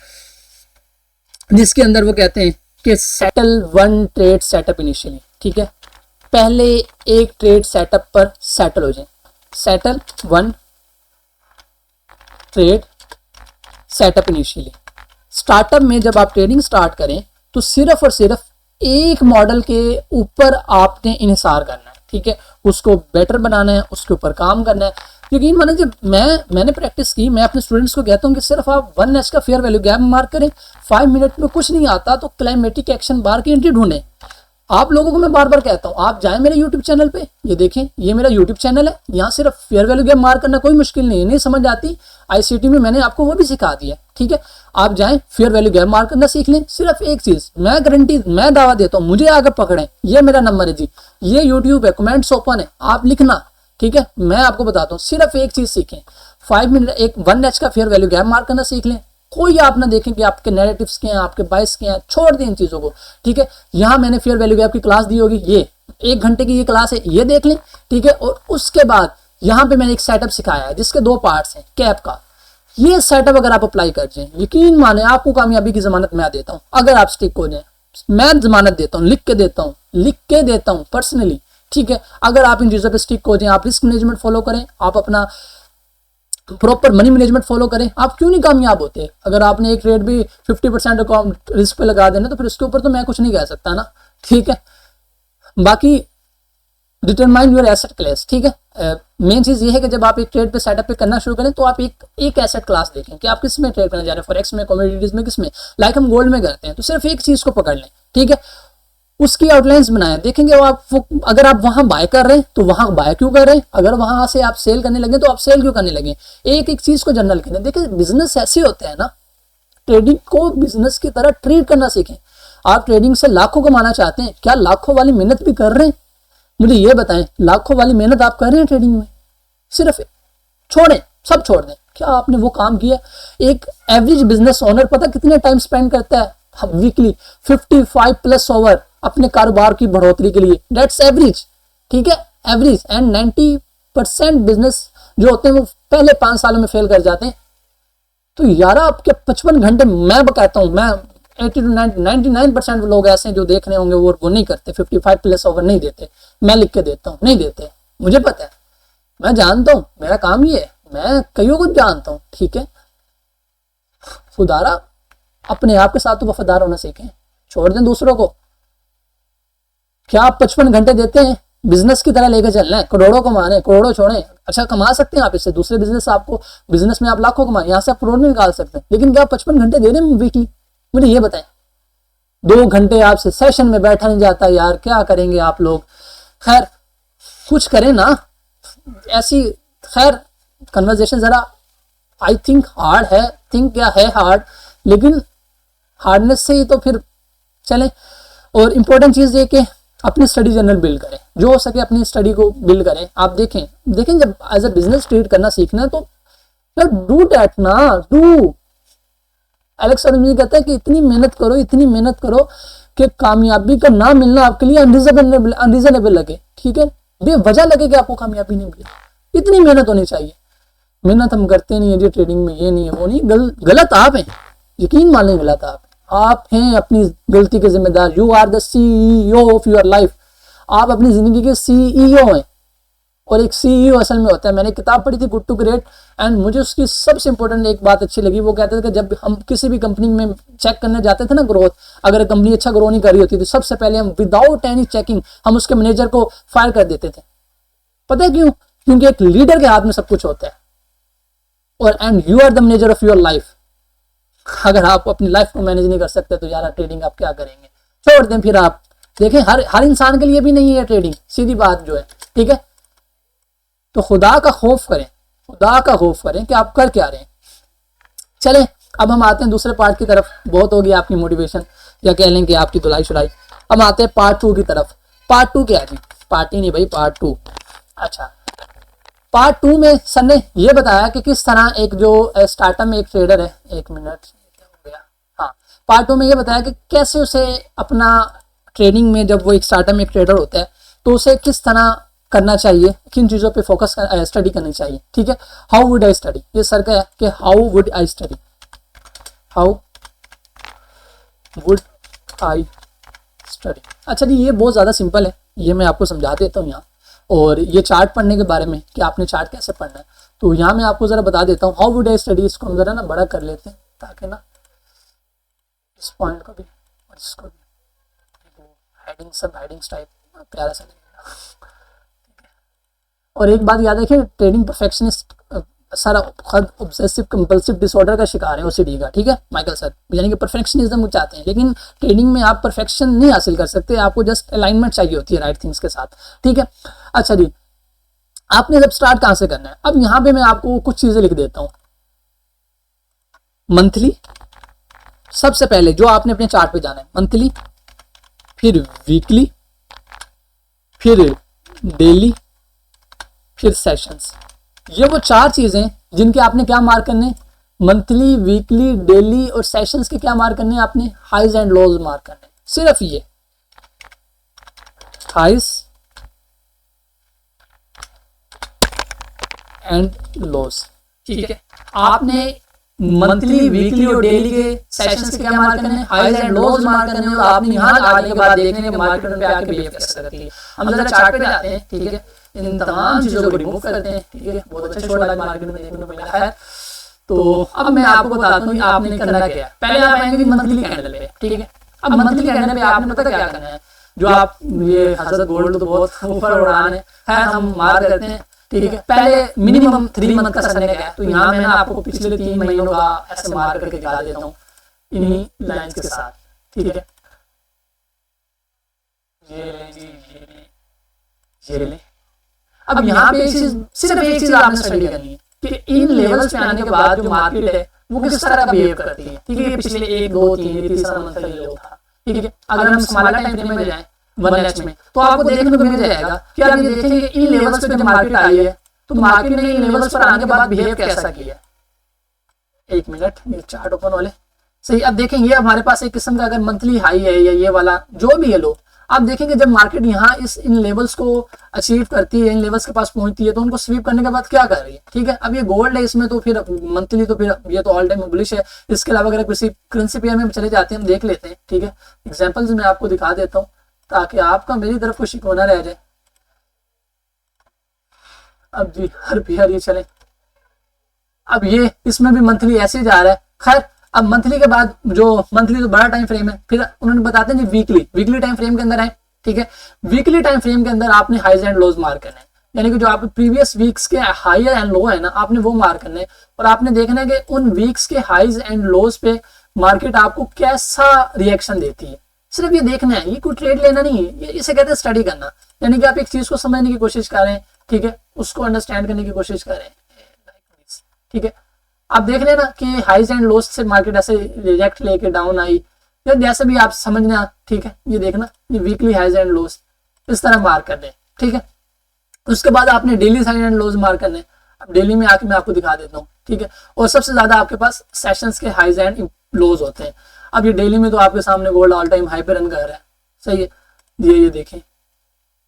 जिसके अंदर वो कहते हैं कि settle one trade setup initially, ठीक है, पहले एक ट्रेड सेटअप पर सेटल हो जाए। Settle one trade setup initially. Startup में जब आप ट्रेडिंग स्टार्ट करें तो सिर्फ और सिर्फ एक मॉडल के ऊपर आपने इन्हिसार करना है, ठीक है, उसको बेटर बनाना है, उसके ऊपर काम करना है। यकीन माने जब मैंने प्रैक्टिस की, मैं अपने स्टूडेंट्स को कहता हूँ कि सिर्फ आप 1 का फेयर वैल्यू गैप मार्क करें, 5 मिनट में कुछ नहीं आता तो क्लाइमेटिक एक्शन बार की एंट्री ढूंढें। आप लोगों को मैं बार बार कहता हूँ, आप जाएं मेरे यूट्यूब चैनल पे, ये देखें, ये मेरा यूट्यूब चैनल है, यहाँ सिर्फ फेयर वैल्यू गैप मार्क करना कोई मुश्किल नहीं है, नहीं समझ आती आईसीटी में मैंने आपको वो भी सिखा दिया, ठीक है। आप जाएं फेयर वैल्यू गैप मार्क करना सीख लें। सिर्फ एक चीज मैं गारंटी, मैं दावा देता हूँ, मुझे आगे पकड़ें, ये मेरा नंबर है जी, ये यूट्यूब है, कमेंट्स ओपन है, आप लिखना, ठीक है। मैं आपको बताता हूँ, सिर्फ एक चीज सीखें, 5 मिनट एक 1 का फेयर वैल्यू गैप मार्क करना सीख लें। कोई आप ना देखें कि आपके नैरेटिव्स के हैं, आपके बाइस के हैं, छोड़ दें इन चीजों को, ठीक है। यहाँ मैंने फेयर वैल्यू गैप की क्लास दी होगी, ये 1 घंटे की ये क्लास है, ये देख लें, ठीक है। और उसके बाद यहाँ पे मैंने एक सेटअप सिखाया है जिसके 2 पार्ट्स हैं कैप का। ये सेटअप अगर आप अप्लाई कर जाए, यकीन माने आपको कामयाबी की जमानत मैं देता हूँ, अगर आप स्टिक हो जाए, मैं जमानत देता हूँ, लिख के देता हूँ पर्सनली, ठीक है। अगर आप इन चीजों पे स्टिक हो जाए, आप रिस्क मैनेजमेंट फॉलो करें, आप अपना प्रॉपर मनी मैनेजमेंट फॉलो करें, आप क्यों नहीं कामयाब होते। अगर आपने एक ट्रेड भी 50% अकाउंट रिस्क पे लगा देना तो फिर उसके ऊपर तो मैं कुछ नहीं कह सकता ना, ठीक है। बाकी डिटरमाइन योर एसेट क्लास, ठीक है। मेन चीज ये है कि जब आप एक ट्रेड पे सेटअप पे करना शुरू करें तो आप एक एसेट क्लास देखें कि आप किस में ट्रेड करना चाह रहे हैं, फॉरेक्स में, कमोडिटीज में, किस में, लाइक हम गोल्ड में करते हैं, तो सिर्फ एक चीज को पकड़ लें, ठीक है। उसकी आउटलाइंस बनाएं, देखेंगे वो अगर आप वहां बाय कर रहे हैं तो वहां बाय क्यों कर रहे हैं, अगर वहां से आप सेल करने लगे तो आप सेल क्यों करने लगे। एक एक चीज को जनरल करें। देखिए बिजनेस ऐसे होते हैं ना, ट्रेडिंग को बिजनेस की तरह ट्रीट करना सीखें। आप ट्रेडिंग से लाखों कमाना चाहते हैं, क्या लाखों वाली मेहनत भी कर रहे हैं, मुझे ये बताएं, लाखों वाली मेहनत आप कर रहे हैं ट्रेडिंग में। सिर्फ छोड़ें, सब छोड़ दें, क्या आपने वो काम किया। एक एवरेज बिजनेस ओनर पता कितने टाइम स्पेंड करता है वीकली, 55+ आवर अपने कारोबार की बढ़ोतरी के लिए, डेट्स एवरेज, ठीक है, एवरेज। एंड 90% बिजनेस जो होते हैं वो पहले 5 सालों में फेल कर जाते हैं। तो यार आपके 55 घंटे, मैं कहता हूं, मैं 80 to 99% लोग ऐसे हैं जो देख रहे होंगे वो नहीं करते, 55+ आवर नहीं देते। मैं लिख के देता हूँ, नहीं देते, मुझे पता है, मैं जानता हूं, मेरा काम ये है, मैं कईयों को जानता हूं, ठीक है। खुदारा अपने आप के साथ तो वफादार होना सीखें, छोड़ दें दूसरों को। क्या आप 55 घंटे देते हैं, बिजनेस की तरह लेकर चलना है, करोड़ों कमाने, करोड़ों छोड़ें, अच्छा कमा सकते हैं आप इससे, दूसरे बिजनेस आपको, बिजनेस में आप लाखों कमाए, यहाँ से आप करोड़ निकाल सकते हैं, लेकिन क्या आप 55 घंटे दे रहे हैं वीकली, मुझे ये बताएं। 2 घंटे आपसे सेशन में बैठा नहीं जाता यार, क्या करेंगे आप लोग। खैर कुछ करें ना ऐसी, खैर कन्वर्जेशन जरा आई थिंक हार्ड है, थिंक क्या है हार्ड, लेकिन हार्डनेस से ही तो फिर चले। और इम्पोर्टेंट चीज ये कि अपनी स्टडी जर्नल बिल्ड करें, जो हो सके अपनी स्टडी को बिल्ड करें। आप देखें जब एज अ बिजनेस ट्रीट करना सीखना है तो डू डैट ना, डू। एलेक्स मुझे कहता है कि इतनी मेहनत करो कि कामयाबी का ना मिलना आपके लिए अनरीजनेबल लगे, ठीक है, बेवजह लगे कि आपको कामयाबी नहीं मिली। इतनी मेहनत होनी चाहिए, मेहनत हम करते नहीं है जी ट्रेडिंग में, ये नहीं है वो नहीं, गलत आप हैं, यकीन मान लें, गलत आप हैं अपनी गलती के जिम्मेदार। You are the CEO of your life, आप अपनी जिंदगी के CEO हैं। और एक CEO असल में होता है, मैंने किताब पढ़ी थी गुड टू ग्रेट, एंड मुझे उसकी सबसे इंपॉर्टेंट एक बात अच्छी लगी, वो कहते थे कि जब हम किसी भी कंपनी में चेक करने जाते थे ना ग्रोथ, अगर कंपनी अच्छा ग्रो नहीं कर रही होती तो सबसे पहले हम विदाउट एनी चेकिंग हम उसके मैनेजर को फायर कर देते थे। पता है क्यों? क्योंकि एक लीडर के हाथ में सब कुछ होता है, और and you are the manager of your life. अगर आप अपनी लाइफ को मैनेज नहीं कर सकते तो यार ट्रेडिंग आप क्या करेंगे, छोड़ दें। फिर आप देखें हर इंसान के लिए भी नहीं है ट्रेडिंग, सीधी बात जो है, ठीक है। तो खुदा का खौफ करें कि आप कर क्या रहे हैं। चलें अब हम आते हैं दूसरे पार्ट की तरफ, बहुत होगी आपकी मोटिवेशन या कह लें कि आपकी धुलाई शुलाई। अब आते हैं पार्ट 2 की तरफ। पार्ट 2 क्या है जी? पार्टी नहीं भाई, पार्ट 2। अच्छा, पार्ट 2 में सर ने ये बताया कि किस तरह एक जो स्टार्टअप में एक ट्रेडर है, 1 मिनट हो गया, हाँ, पार्ट 2 में ये बताया कि कैसे उसे अपना ट्रेडिंग में, जब वो एक स्टार्टअप में एक ट्रेडर होता है तो उसे किस तरह करना चाहिए, किन चीज़ों पे फोकस स्टडी करनी चाहिए, ठीक है। हाउ वुड आई स्टडी, ये सर का है कि हाउ वुड आई स्टडी, अच्छा जी, ये बहुत ज़्यादा सिंपल है, ये मैं आपको समझा देता हूँ यहाँ। और ये चार्ट पढ़ने के बारे में कि आपने चार्ट कैसे पढ़ना है, तो यहाँ मैं आपको ज़रा बता देता हूँ। हाउ वुड आई स्टडी, इसको हम ज़रा ना बड़ा कर लेते हैं ताकि ना इस पॉइंट को भी इसको हेडिंग हेडिंग्स टाइप प्यारा सा लगेगा। और एक बात याद रखिए, ट्रेडिंग परफेक्शनिस्ट सारा खुद ऑब्सेसिव कंपल्सिव डिसऑर्डर का शिकार है, ओसीडी का, ठीक है माइकल सर, यानी कि परफेक्शनिज्म चाहते हैं, लेकिन ट्रेडिंग में आप परफेक्शन नहीं हासिल कर सकते, आपको जस्ट अलाइनमेंट चाहिए होती है राइट थिंग्स के साथ, ठीक है। अच्छा जी, आपने जब स्टार्ट कहां से करना है, अब यहां पे मैं आपको कुछ चीजें लिख देता हूं। मंथली, सबसे पहले जो आपने अपने चार्ट पे जाना है, मंथली, फिर वीकली, फिर डेली, फिर सेशंस। ये वो 4 चीजें जिनके आपने क्या मार्क करने, मंथली, वीकली, डेली और सेशंस के क्या मार्क करने, आपने हाइज एंड लोज मार्क करने, सिर्फ ये हाइज एंड लोज, ठीक है। आपने मंथली, वीकली और डेली के सेशंस के क्या मार्क करने, हाइज एंड लोज मार्क करने, और आपने यहाँ आने के बाद देखने के मार्केट पे आके बिहेव कैसे करती है। हम जरा चार्ट पे जाते हैं, ठीक है, इन तमाम चीजों को रिमूव करते हैं, ठीक है, बहुत अच्छा छोटा लगा मार्केट में देखने को मिला है। तो अब मैं आपको बताता हूँ आपने करना क्या है। पहले आप आएंगे मंथली कैंडल पे, ठीक है। अब मंथली कैंडल पे आपने पता क्या करना है, जो आप ये हजरत गोल्ड तो बहुत ऊपर उड़ान है हम मार करते हैं, ठीक है। पहले मिनिमम 3 मंथ का समय है, तो यहाँ मैं आपको पिछले 3 महीनों का ऐसे मार करके दिखा देता हूँ इन्हीं लाइंस के साथ, ठीक है। ये ले। अब यहाँ पे सिर्फ एक चीज आपने स्टडी करनी है कि इन लेवल्स पे आने के बाद जो मार्केट है वो किस तरह का बिहेव करती है, ठीक है। पिछले 1, 2, 3 तीसरा मंथ का लो था, ठीक है। अगर हम स्मॉलर टाइम फ्रेम में जाएं 1 में, तो आपको देखने को मिल जाएगा कि आप ये देखेंगे इन लेवल्स पे जब मार्केट आई है तो मार्केट ने इन लेवल्स पर आने के बाद बिहेव कैसा किया। 1 मिनट, ये चार्ट ओपन वाले सही। अब देखेंगे हमारे पास एक किस्म का अगर मंथली हाई है या ये वाला जो भी है लो, आप देखेंगे जब मार्केट यहाँ इन लेवल्स को अचीव करती है, इन लेवल्स के पास पहुंचती है, तो उनको स्वीप करने के बाद क्या कर रही है, ठीक है। अब ये गोल्ड है, इसमें तो फिर मंथली तो फिर ये तो ऑल टाइम बुलिश है। इसके अलावा अगर किसी करेंसी पेयर में चले जाते हैं, हम देख लेते हैं, ठीक है। एग्जाम्पल्स मैं आपको दिखा देता हूँ ताकि आपका मेरी तरफ को शिकवा ना रह जाए। अब जी हर पेयर ये चले, अब ये इसमें भी मंथली ऐसे जा रहा है। खैर अब मंथली के बाद जो मंथली तो बड़ा टाइम फ्रेम है, फिर उन्होंने बताते हैं जी वीकली टाइम फ्रेम के अंदर है, ठीक है। वीकली टाइम फ्रेम के अंदर आपने हाइज एंड लोज मार्क करना है, यानी कि जो आप प्रीवियस वीक्स के हायर एंड लो है ना, आपने वो मार्क करना है। और आपने देखना है कि उन वीक्स के हाइज एंड लोज पे मार्केट आपको कैसा रिएक्शन देती है, सिर्फ ये देखना है। ये कोई ट्रेड लेना नहीं है, इसे कहते हैं स्टडी करना, यानी कि आप एक चीज को समझने की कोशिश कर रहे हैं, ठीक है, उसको अंडरस्टैंड करने की कोशिश कर रहे हैं, ठीक है। आप देख लेना कि हाइज एंड लोस से मार्केट ऐसे रिजेक्ट लेके डाउन आई, या जैसे भी आप समझना, ठीक है। ये देखना, ये वीकली हाइज एंड लोस इस तरह मार्क कर दें, ठीक है। उसके बाद आपने daily highs and lows mark करने। अब डेली में आके मैं आपको दिखा देता हूँ, ठीक है। और सबसे ज्यादा आपके पास सेशंस के हाइज एंड लोज होते हैं। अब ये डेली में तो आपके सामने गोल्ड ऑल टाइम हाई पे रन कर रहा है, सही है। ये देखें,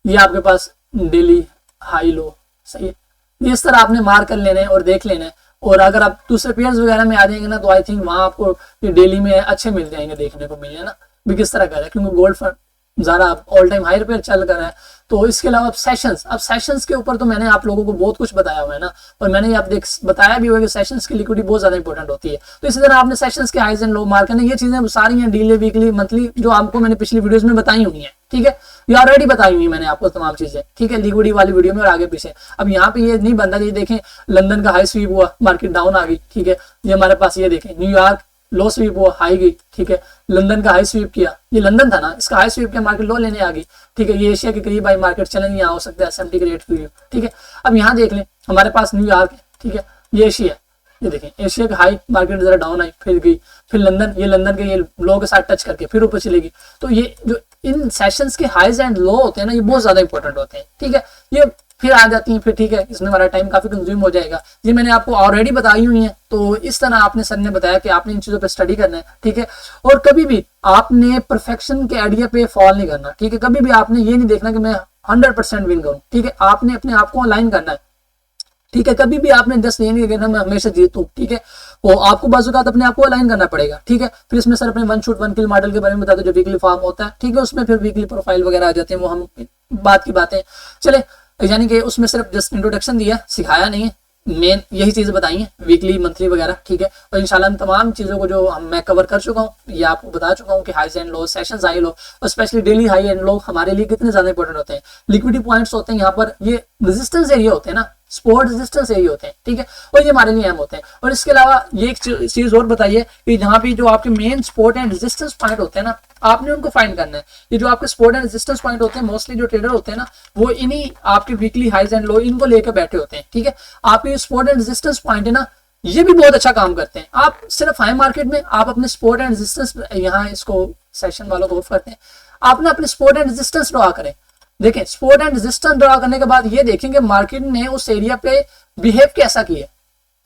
ये आपके पास डेली हाई लो, सही है। इस तरह आपने मार्क कर लेना है और देख लेना है। और अगर आप दूसरे पेयर्स वगैरह में आ जाएंगे ना, तो आई थिंक वहां आपको डेली में अच्छे मिल जाएंगे, देखने को मिले ना भी किस तरह कर रहा है, क्योंकि गोल्ड फंड ज्यादा ऑल टाइम हाई पे चल कर रहा है। तो इसके अलावा अब सेशंस के ऊपर तो मैंने आप लोगों को बहुत कुछ बताया हुआ है ना, और मैंने आप बताया भी हुआ कि सेशंस की लिक्विडिटी बहुत ज्यादा इंपॉर्टेंट होती है। तो इसी तरह आपने सेशंस के हाइज एंड लो मार्क करने, ये चीजें सारी हैं डेली, वीकली, मंथली, जो आपको मैंने पिछली वीडियोस में बताई हुई है, ठीक है। ये ऑलरेडी बताई हुई है मैंने आपको तमाम चीजें, ठीक है, लिक्विडिटी वाली वीडियो में और आगे पीछे। अब यहाँ पे ये नहीं बनता, ये देखें लंदन का हाई स्वीप हुआ, मार्केट डाउन आ गई, ठीक है। ये हमारे पास ये देखें न्यूयॉर्क लो स्वीप हुआ, हाई गई, ठीक है। लंदन का हाई स्वीप किया, ये लंदन था ना, इसका हाई स्वीप किया, मार्केट लो लेने आ गई, ठीक है। ये एशिया के करीब आई मार्केट, चलेंगे यहाँ हो सकता है एसएमटी के रेट व्यू, ठीक है। अब यहाँ देख लें हमारे पास न्यूयॉर्क है, ठीक है, ये एशिया, ये देखें एशिया का हाई, मार्केट जरा डाउन आई, फिर गई, फिर लंदन, ये लंदन के ये लो के साथ टच करके फिर ऊपर चलेगी। तो ये जो इन सेशंस के हाइज एंड लो होते हैं ना, ये बहुत ज्यादा इंपॉर्टेंट होते हैं, ठीक है। ये फिर आ जाती हैं, फिर ठीक है, इसमें हमारा टाइम काफी कंज्यूम हो जाएगा। ये मैंने आपको ऑलरेडी बताई हुई है। तो इस तरह आपने सर ने बताया कि आपने इन चीजों पे स्टडी करना है, ठीक है। और कभी भी आपने परफेक्शन के आइडिया पे फॉल नहीं करना, ठीक है। कभी भी आपने ये नहीं देखना कि मैं 100% विन करूं, ठीक है। आपने अपने आप को अलाइन करना है, ठीक है। कभी भी आपने जस्ट ये नहीं कहना मैं हमेशा जीतूं, ठीक है। वो आपको बाज़-औक़ात अपने आप को अलाइन करना पड़ेगा, ठीक है। फिर इसमें सर अपने 1 शूट 1 किल मॉडल के बारे में बता दो, जो वीकली फॉर्म होता है, ठीक है। उसमें फिर वीकली प्रोफाइल वगैरह आ जाते हैं, वो हम बात की बातें चले, यानी कि उसमें सिर्फ जस्ट इंट्रोडक्शन दिया, सिखाया नहीं है, मेन यही चीजें बताई हैं, वीकली मंथली वगैरह, ठीक है। और इंशाल्लाह इन तमाम चीजों को जो मैं कवर कर चुका हूँ, ये आपको बता चुका हूँ कि highs and low, sessions high low और specially daily high and low हमारे लिए कितने ज्यादा इंपॉर्टेंट होते हैं। लिक्विडिटी पॉइंट्स होते हैं यहाँ पर, ये रेजिस्टेंस एरिया होते हैं ना, सपोर्ट रेजिस्टेंस एरिया होते हैं, ठीक है, और ये हमारे लिए अहम होते हैं। और इसके अलावा ये एक चीज और बताइए कि जहाँ पे जो आपके main support and resistance point होते हैं ना, आपने उनको फाइंड करना है। ये जो आपके सपोर्ट एंड रेजिस्टेंस पॉइंट होते हैं, मोस्टली जो ट्रेडर होते हैं ना, वो इन्हीं आपके वीकली हाइज एंड लो इनको लेकर बैठे होते हैं, ठीक है। आपके सपोर्ट एंड रेजिस्टेंस पॉइंट है ना, ये भी बहुत अच्छा काम करते हैं। आप सिर्फ हाई मार्केट में आप अपने सपोर्ट एंड रेजिस्टेंस, यहाँ इसको सेशन वालों को ऑफ करते हैं, आप ना अपने सपोर्ट एंड रेजिस्टेंस ड्रॉ करें। देखें सपोर्ट एंड रेजिस्टेंस ड्रॉ करने के बाद ये देखेंगे मार्केट ने उस एरिया पे बिहेव कैसा किया,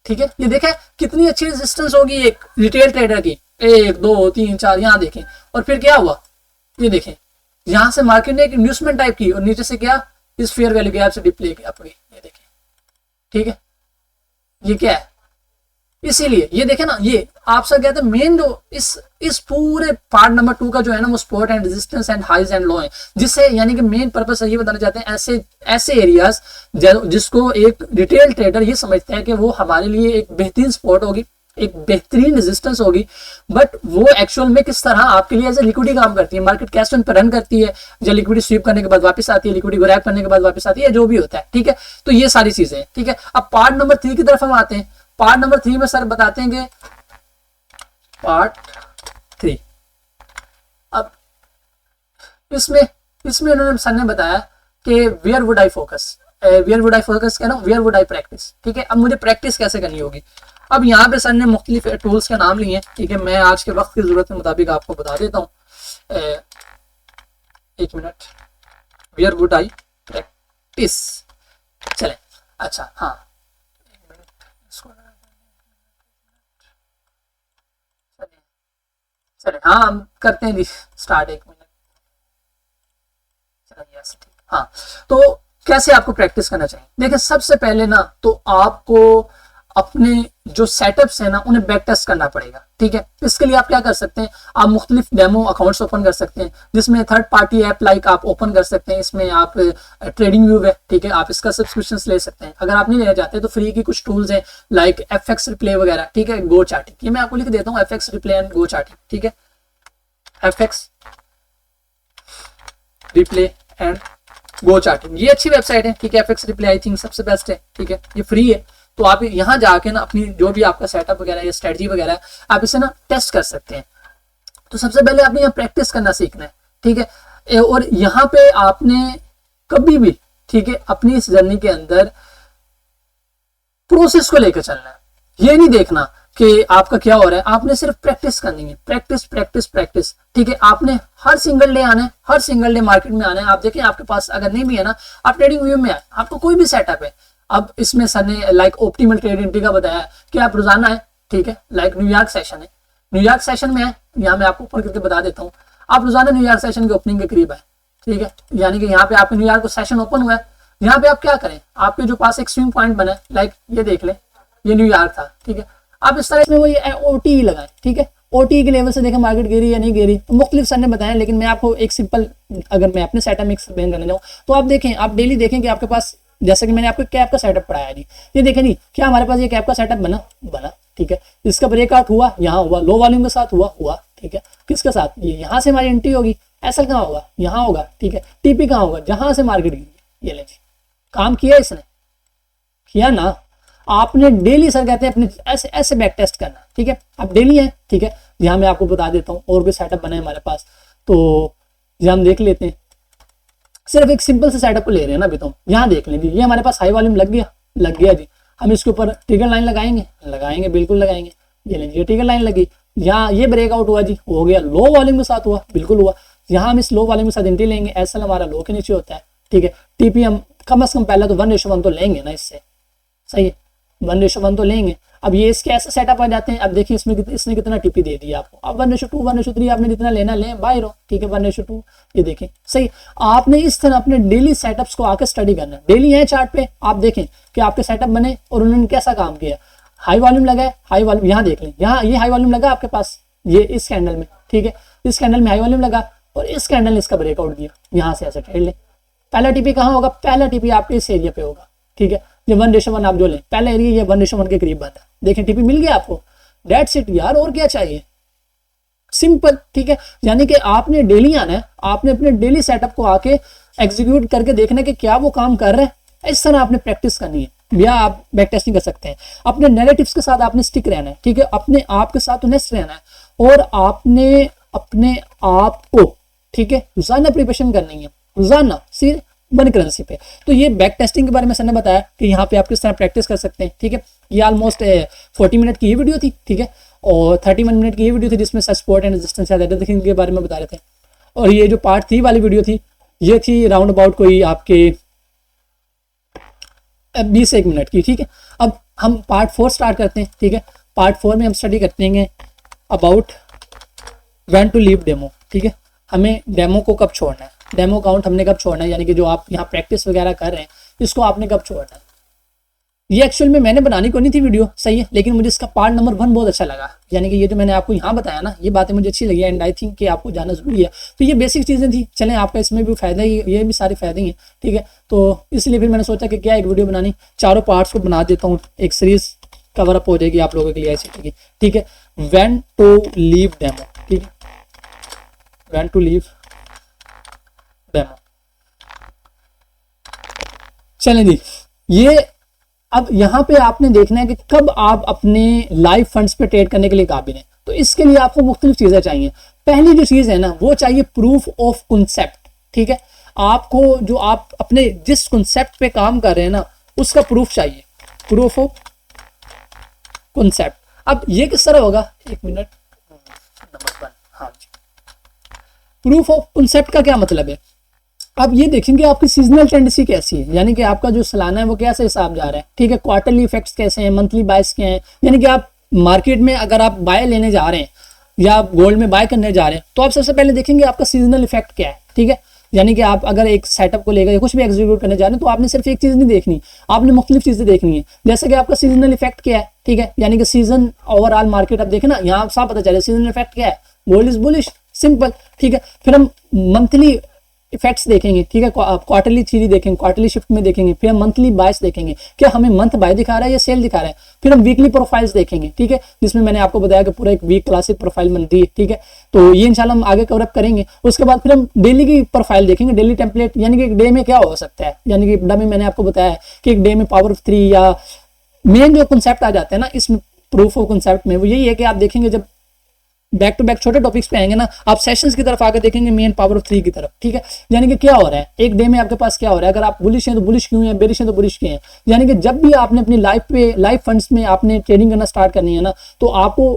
ठीक है। ये देखें कितनी अच्छी रेजिस्टेंस होगी एक रिटेल ट्रेडर की, 1 2 3 4, यहाँ देखें। और फिर क्या हुआ, ये देखें यहां से मार्केट ने एक इंड्यूसमेंट टाइप की और नीचे से क्या इस फेयर वैल्यू गैप से डिप्ले किया आपकी, ये देखें, ठीक है। ये क्या है, इसीलिए ये देखे ना, ये आपसे कहते हैं मेन जो इस पूरे पार्ट नंबर 2 का जो है ना, वो support and resistance and highs and low है, जिससे यानी कि मेन पर्पस ये बताना चाहते हैं ऐसे एरियाज जिसको एक रिटेल ट्रेडर ये समझते हैं कि वो हमारे लिए एक बेहतरीन सपोर्ट होगी, एक बेहतरीन रेजिस्टेंस होगी, बट वो एक्चुअल में किस तरह आपके लिए एज ए लिक्विडिटी काम करती है, मार्केट कैसे उन पर रन करती है, जब लिक्विडिटी स्वीप करने के बाद वापस आती है, लिक्विडिटी ग्रैब करने के बाद वापस आती है, जो भी होता है, ठीक है। तो ये सारी चीजें, ठीक है। अब पार्ट नंबर 3 की तरफ हम आते हैं। पार्ट नंबर 3 में सर बताते हैं कि पार्ट 3, अब इसमें इन्होंने सर ने बताया कि वेयर वुड आई फोकस कह रहा हूं, वेयर वुड आई प्रैक्टिस, ठीक है। अब मुझे प्रैक्टिस कैसे करनी होगी, अब यहाँ पे सर ने मुख्तलिफ टूल्स के नाम लिए, ठीक है। मैं आज के वक्त की जरूरत के मुताबिक आपको बता देता हूँ। एक minute, where would I practice, चले, अच्छा हाँ, चले हाँ हम करते हैं जी स्टार्ट, 1 मिनट, चलिए ठीक, हाँ। तो कैसे आपको प्रैक्टिस करना चाहिए, देखिए सबसे पहले ना तो आपको अपने जो सेटअप्स है ना उन्हें बैक टेस्ट करना पड़ेगा, ठीक है। इसके लिए आप क्या कर सकते हैं, आप मुख्तलिफ डेमो अकाउंट्स ओपन कर सकते हैं, जिसमें थर्ड पार्टी ऐप लाइक आप ओपन कर सकते हैं। इसमें आप ट्रेडिंग व्यू है, ठीक है, आप इसका सब्सक्रिप्शन ले सकते हैं। अगर आप नहीं लेना चाहते तो फ्री की कुछ टूल्स हैं लाइक FX रिप्ले वगैरह, ठीक है, गो चार्टिंग, ये मैं आपको लिख देता हूँ, FX replay and go charting, ठीक है, FX replay and go charting, ये अच्छी वेबसाइट है, ठीक है। FX रिप्ले आई थिंक सबसे बेस्ट है, ठीक है, ये फ्री है। तो आप यहाँ जाके ना अपनी जो भी आपका सेटअप वगैरह या स्ट्रेटजी वगैरह है, आप इसे ना टेस्ट कर सकते हैं। तो सबसे पहले आपने यहाँ प्रैक्टिस करना सीखना है, ठीक है। और यहाँ पे आपने कभी भी, ठीक है, अपनी इस जर्नी के अंदर प्रोसेस को लेकर चलना है। ये नहीं देखना कि आपका क्या हो रहा है, आपने सिर्फ प्रैक्टिस करनी है, प्रैक्टिस प्रैक्टिस प्रैक्टिस, ठीक है। आपने हर सिंगल डे आना है, हर सिंगल डे मार्केट में आना है। आप देखें आपके पास अगर नहीं भी है ना, आप ट्रेडिंग व्यू में आए, आपको कोई भी सेटअप है। अब इसमें सर ने लाइक ऑप्टिमल ट्रेड एंट्री का बताया कि आप रोजाना है, ठीक है, लाइक न्यूयॉर्क सेशन है, न्यूयॉर्क सेशन में है, यहाँ मैं आपको ओपन करके बता देता हूँ। आप रोजाना न्यूयॉर्क सेशन के ओपनिंग के करीब है, ठीक है, यानी कि यहाँ पे आपके न्यूयॉर्क सेशन ओपन हुआ है। यहाँ पे आप क्या करें, आपके जो पास एक स्विंग पॉइंट बना है, लाइक ये देख लें, ये न्यूयॉर्क था, ठीक है। आप इस तरह इसमें वो ये OTE लगाएं, ठीक है, OTE के लेवल से देखें मार्केट गिरी या नहीं गिरी, तो मुख्तलिफ सर ने बताया, लेकिन मैं आपको एक सिंपल, अगर मैं अपने सेटअप में एक्सप्लेन करने जाऊँ तो आप देखें, आप डेली देखें कि आपके पास, जैसे कि मैंने आपको कैप का सेटअप पढ़ाया जी, ये देखें जी, क्या हमारे पास ये कैप का सेटअप बना, ठीक है। इसका ब्रेकआउट हुआ, यहाँ हुआ, लो वॉल्यूम के साथ हुआ, ठीक है। किसके साथ, ये यहाँ से हमारी एंट्री होगी, SL कहाँ होगा, यहाँ होगा, ठीक है। TP कहाँ होगा, जहां से मार्केट गिरी, ये ले जी, काम किया इसने, किया ना। आपने डेली सर कहते हैं अपने ऐसे बैक टेस्ट करना, ठीक है। आप डेली है, ठीक है। यहाँ मैं आपको बता देता हूँ और भी सेटअप बना है हमारे पास, तो ये हम देख लेते हैं। सिर्फ एक सिंपल से सेटअप को ले रहे हैं ना अभी, तो यहाँ देख लें जी, ये हमारे पास हाई वॉल्यूम लग गया जी। हम इसके ऊपर ट्रिगर लाइन लगाएंगे, बिल्कुल लगाएंगे। ये लें, ये ट्रिगर लाइन लगी, यहाँ ये ब्रेकआउट हुआ जी, हो गया, लो वॉल्यूम के साथ हुआ, बिल्कुल हुआ। यहाँ हम इस लो वॉल्यूम के साथ एंट्री लेंगे, SL हमारा लो के नीचे होता है, ठीक है। TP हम कम से कम पहले तो 1:1 तो लेंगे ना, इससे सही है, 1:1 तो लेंगे। अब ये इसके ऐसे सेटअप आ जाते हैं। अब देखिए इसने कितना TP दे दिया आपको। अब 1:2 1:3 आपने जितना लेना लें, बाय रो, ठीक है, 1:2। ये देखें सही, आपने इस तरह अपने डेली सेटअप्स को आकर स्टडी करना है। डेली है चार्ट पे, आप देखें कि आपके सेटअप बने और उन्होंने कैसा काम किया। हाई वॉल्यूम लगा है, हाई वॉल्यूम यहाँ देख लें, यहाँ ये हाई वॉल्यूम लगा आपके पास, ये इस कैंडल में, ठीक है, इस कैंडल में हाई वॉल्यूम लगा और इस कैंडल ने इसका ब्रेकआउट दिया, यहाँ से ऐसे ट्रेड लें। पहला TP कहाँ होगा, पहला TP आपके इस एरिया पे होगा, ठीक है। ये 1:1 आप जो लें, पहले एरिया ये 1:1 के करीब बना, देखें टीपी मिल गया आपको, दैट्स इट यार, और क्या चाहिए, सिंपल। ठीक है, यानी कि आपने डेली आना है, आपने अपने डेली सेटअप को आके एग्जीक्यूट करके देखना कि क्या वो काम कर रहा है, इस तरह आपने प्रैक्टिस करनी है, या आप बैक टेस्टिंग कर सकते हैं। अपने नैरेटिव्स के साथ आपने स्टिक रहना है, ठीक है, अपने आप के साथ नेस्ट रहना है, और आपने अपने आप को, ठीक है, रोजाना प्रिपरेशन करनी है, रोजाना सिर्फ वन करेंसी पे। तो ये बैक टेस्टिंग के बारे में सर ने बताया कि यहाँ पे आप किस तरह प्रैक्टिस कर सकते हैं। ठीक है, ये ऑलमोस्ट 40 मिनट की ये वीडियो थी, ठीक है, और 31 मिनट की ये वीडियो थी जिसमें सपोर्ट एंड रेजिस्टेंस के बारे में बता रहे थे। और ये जो पार्ट 3 वाली वीडियो थी, ये थी राउंड अबाउट कोई आपके 21 मिनट की। ठीक है, अब हम पार्ट 4 स्टार्ट करते हैं। ठीक है, पार्ट 4 में हम स्टडी करते हैं about when to leave demo. ठीक है, हमें डेमो को कब छोड़ना है, डेमो काउंट हमने कब छोड़ना है, यानी कि जो आप यहाँ प्रैक्टिस वगैरह कर रहे हैं इसको आपने कब छोड़ना है। ये एक्चुअल में मैंने बनानी को नहीं थी वीडियो, सही है, लेकिन मुझे इसका पार्ट नंबर 1 बहुत अच्छा लगा, यानी कि ये जो मैंने आपको यहाँ बताया ना, ये बातें मुझे अच्छी लगी एंड आई थिंक कि आपको जानना जरूरी है। तो ये बेसिक चीज़ें थी, चलें आपका इसमें भी फायदा ही, ये भी सारे फायदे ही हैं। ठीक है, तो इसलिए फिर मैंने सोचा कि क्या एक वीडियो बनानी, चारों पार्ट्स को बना देता हूँ, एक सीरीज कवर अप हो जाएगी आप लोगों के लिए ऐसी। ठीक है, व्हेन टू लीव डेमो। ठीक है, व्हेन टू लीव डेमो। चलें जी, ये अब यहाँ पे आपने देखना है कि कब आप अपने लाइव फंड्स पे ट्रेड करने के लिए काबिल हैं। तो इसके लिए आपको मुख्तलिफ चीजें चाहिए। पहली जो चीज है ना, वो चाहिए प्रूफ ऑफ कॉन्सेप्ट। ठीक है, आपको जो आप अपने जिस कॉन्सेप्ट पे काम कर रहे हैं ना, उसका प्रूफ चाहिए, प्रूफ ऑफ कॉन्सेप्ट। अब ये किस तरह होगा, एक मिनट, नंबर 1, हाँ जी, प्रूफ ऑफ कॉन्सेप्ट का क्या मतलब है। अब ये देखेंगे आपकी सीजनल टेंडेंसी कैसी है, यानी कि आपका जो सालाना है वो कैसे हिसाब जा रहा है। ठीक है, क्वार्टरली इफेक्ट्स कैसे हैं, मंथली बाइस क्या हैं, यानी कि आप मार्केट में अगर आप बाय लेने जा रहे हैं या गोल्ड में बाय करने जा रहे हैं, तो आप सबसे पहले देखेंगे आपका सीजनल इफेक्ट क्या है। ठीक है, यानी कि आप अगर एक सेटअप को लेकर कुछ भी एग्जीक्यूट करने जा रहे हैं, तो आपने सिर्फ एक चीज नहीं देखनी, आपने मुख्तलिफ चीजें देखनी है। जैसे कि आपका सीजनल इफेक्ट क्या है, ठीक है, यानी कि सीजन ओवरऑल मार्केट आप देखें ना, यहाँ साफ पता चले सीजनल इफेक्ट क्या है, गोल्ड इज बुलिश, सिंपल। ठीक है, फिर हम मंथली इफेक्ट्स देखेंगे। ठीक है, क्वार्टरली थ्योरी देखेंगे, क्वार्टरली शिफ्ट में देखेंगे, फिर हम मंथली बायस देखेंगे, क्या हमें मंथ बाय दिखा रहा है या सेल दिखा रहा है। फिर हम वीकली प्रोफाइल्स देखेंगे, ठीक है, जिसमें मैंने आपको बताया कि पूरा एक वीक क्लासिक प्रोफाइल बनती है। ठीक है, तो ये इंशाल्लाह हम आगे कवर अप करेंगे। उसके बाद फिर हम डेली की प्रोफाइल देखेंगे, डेली टेम्पलेट, यानी कि एक डे में क्या हो सकता है, यानी कि डे में मैंने आपको बताया है कि एक डे में पावर ऑफ 3 या मेन जो कॉन्सेप्ट आ जाते हैं ना इसमें प्रूफ ऑफ कॉन्सेप्ट में, वो यही है कि आप देखेंगे जब बैक टू बैक छोटे टॉपिक्स पे आएंगे ना, आप सेशंस की तरफ आकर देखेंगे मेन पावर ऑफ 3 की तरफ। ठीक है, यानी कि क्या हो रहा है एक डे में आपके पास, क्या हो रहा है, अगर आप बुलिश हैं तो बुलिश क्यों है, बेरिश हैं तो बुलिश क्यों है। यानी कि जब भी आपने अपनी लाइफ फंड्स में आपने ट्रेडिंग करना स्टार्ट करनी है ना, तो आपको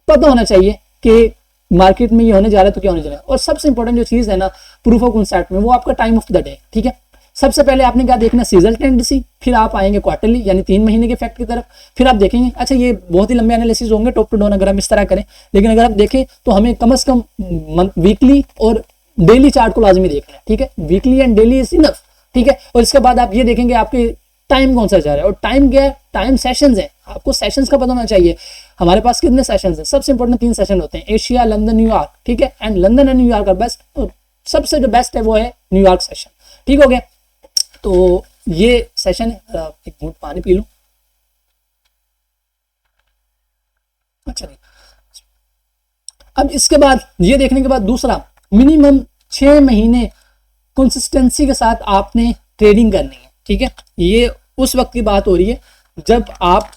पता होना चाहिए कि मार्केट में ये होने जा रहा है तो क्या होने जा रहा है। और सबसे इंपॉर्टेंट जो चीज है ना प्रूफ ऑफ कॉन्सेप्ट में, वो आपका टाइम ऑफ द डे। ठीक है, सबसे पहले आपने क्या देखना, सीजनल टेंडेंसी, फिर आप आएंगे क्वार्टरली यानी 3 महीने के इफेक्ट की तरफ, फिर आप देखेंगे, अच्छा ये बहुत ही लंबे एनालिसिस होंगे टॉप टू डाउन अगर हम इस तरह करें, लेकिन अगर आप देखें तो हमें कम से कम वीकली और डेली चार्ट को लाजमी देखना है। ठीक है, weekly and daily is enough. ठीक है, और इसके बाद आप ये देखेंगे आपके टाइम कौन सा जा रहा है, और टाइम क्या है, टाइम सेशंस है, आपको सेशंस का पता होना चाहिए। हमारे पास कितने सेशंस हैं, सबसे इंपॉर्टेंट 3 सेशन होते हैं, एशिया, लंदन, न्यूयॉर्क। ठीक है, एंड लंदन एंड न्यूयॉर्क का बेस्ट, सबसे जो बेस्ट है वो है न्यूयॉर्क सेशन। ठीक हो गया, तो ये सेशन है, एक घूंट पानी पी लूं। अच्छा नहीं, अब इसके बाद ये देखने के बाद दूसरा, मिनिमम 6 महीने कंसिस्टेंसी के साथ आपने ट्रेडिंग करनी है। ठीक है, ये उस वक्त की बात हो रही है जब आप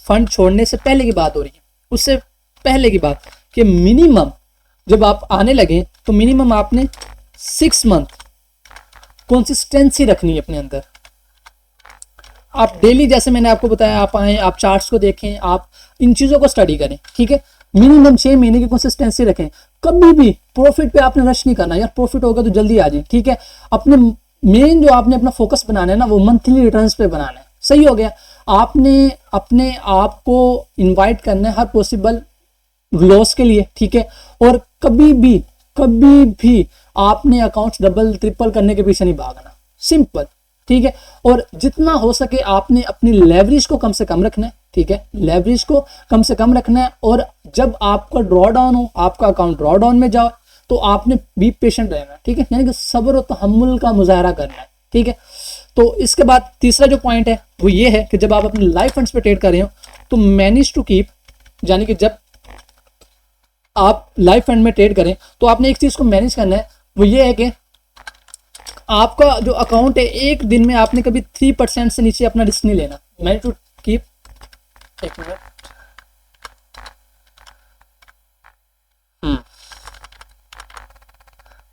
फंड छोड़ने से पहले की बात हो रही है, उससे पहले की बात कि मिनिमम जब आप आने लगे तो मिनिमम आपने 6 मंथ कंसिस्टेंसी रखनी है अपने अंदर। आप डेली, जैसे मैंने आपको बताया, आप आए, आप चार्ट्स को देखें, आप इन चीजों को स्टडी करें। ठीक है, मिनिमम 6 महीने की कंसिस्टेंसी रखें। कभी भी प्रॉफिट पे आपने रश नहीं करना, यार प्रॉफिट होगा तो जल्दी आ जाए। ठीक है, अपने मेन जो आपने अपना फोकस बनाना है ना, वो मंथली रिटर्न्स पे बनाना है। सही हो गया, आपने अपने आप को इन्वाइट करना है हर पॉसिबल लॉस के लिए। ठीक है, और कभी भी आपने अकाउंट्स डबल ट्रिपल करने के पीछे नहीं भागना, सिंपल। ठीक है, और जितना हो सके आपने अपनी लेवरेज को कम से कम रखना है। ठीक है, लेवरेज को कम से कम रखना है, और जब आपका ड्रॉ डाउन हो, आपका अकाउंट ड्रॉ डाउन में जाओ, तो आपने बी पेशेंट रहना है। ठीक है, यानी कि सब्र और तहम्मुल का मुजाहरा करना है। ठीक है, तो इसके बाद तीसरा जो पॉइंट है वो ये है कि जब आप अपने लाइव फंड्स पे ट्रेड कर रहे हो तो मैनेज टू कीप, यानी कि जब आप लाइव फंड में ट्रेड करें तो आपने एक चीज को मैनेज करना है, वो ये है कि आपका जो अकाउंट है एक दिन में आपने कभी 3% से नीचे अपना रिस्क नहीं लेना। मैनेज टू कीप, एक minute,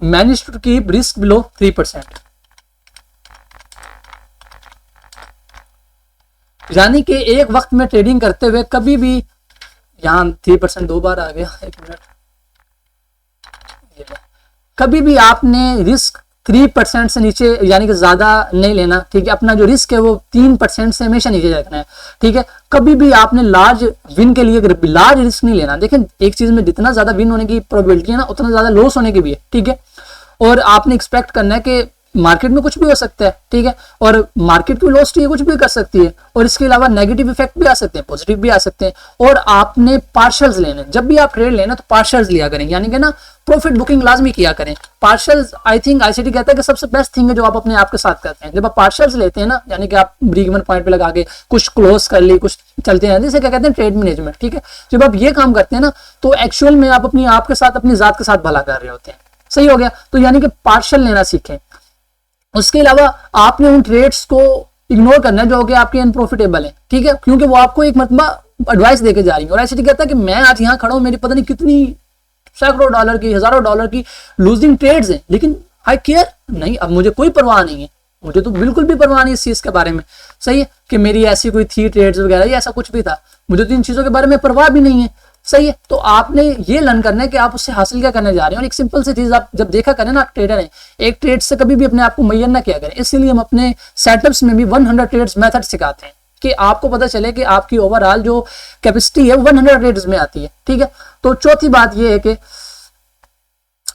manage to keep risk below 3%, यानी कि एक वक्त में ट्रेडिंग करते हुए कभी भी, यहाँ 3% 2 बार आ गया, एक मिनट, कभी भी आपने रिस्क 3% से नीचे यानी कि ज्यादा नहीं लेना, ठीक है। अपना जो रिस्क है वो 3% से हमेशा नीचे रखना है, ठीक है। कभी भी आपने लार्ज विन के लिए लार्ज रिस्क नहीं लेना। देखिए एक चीज में जितना ज्यादा विन होने की प्रोबेबिलिटी है ना, उतना ज्यादा लॉस होने की भी है, ठीक है। और आपने एक्सपेक्ट करना है कि मार्केट में कुछ भी हो सकता है, ठीक है, और मार्केट की वेलोसिटी कुछ भी कर सकती है, और इसके अलावा नेगेटिव इफेक्ट भी आ सकते हैं, पॉजिटिव भी आ सकते हैं। और आपने पार्शल्स लेने, जब भी आप ट्रेड लेना तो पार्शल्स लिया करें, यानी कि ना प्रॉफिट बुकिंग लाजमी किया करें। पार्शल्स आई थिंक आईसीटी कहता है कि सबसे बेस्ट थिंग है जो आप अपने आप के साथ करते हैं। जब आप पार्शल्स लेते हैं ना, यानी कि आप ब्रेक इवन पॉइंट पे लगा के कुछ क्लोज कर ली, कुछ चलते हैं, जिसे क्या कहते हैं ट्रेड मैनेजमेंट, ठीक है। जब आप ये काम करते हैं ना तो एक्चुअल में आप अपनी आप के साथ, अपनी जात के साथ भला कर रहे होते हैं। सही हो गया। तो यानी कि पार्शल लेना सीखें। उसके अलावा आपने उन ट्रेड्स को इग्नोर करना है जो कि आपके अनप्रॉफिटेबल है, ठीक है, क्योंकि वो आपको एक मतलब एडवाइस देके जा रही है। और ऐसे कहता है कि मैं आज यहाँ खड़ा हूँ, मेरी पता नहीं कितनी सैकड़ों डॉलर की, हजारों डॉलर की लूजिंग ट्रेड्स हैं, लेकिन आई केयर नहीं, अब मुझे कोई परवाह नहीं है, मुझे तो बिल्कुल भी परवाह नहीं इस चीज के बारे में। सही है कि मेरी ऐसी कोई थी ट्रेड्स वगैरह या ऐसा कुछ भी था, मुझे तो इन चीजों के बारे में परवाह भी नहीं है। सही है। तो आपने ये लर्न करना है कि आप उससे हासिल क्या करने जा रहे हैं। और एक सिंपल सी चीज आप जब देखा करें ना, आप ट्रेडर हैं, एक ट्रेड से कभी भी अपने आप को मैयर ना किया करें। इसीलिए हम अपने सेटअप्स में भी 100 ट्रेड्स मेथड सिखाते हैं कि आपको पता चले कि आपकी ओवरऑल जो कैपेसिटी है वो 100 ट्रेड्स में आती है, ठीक है। तो चौथी बात ये है कि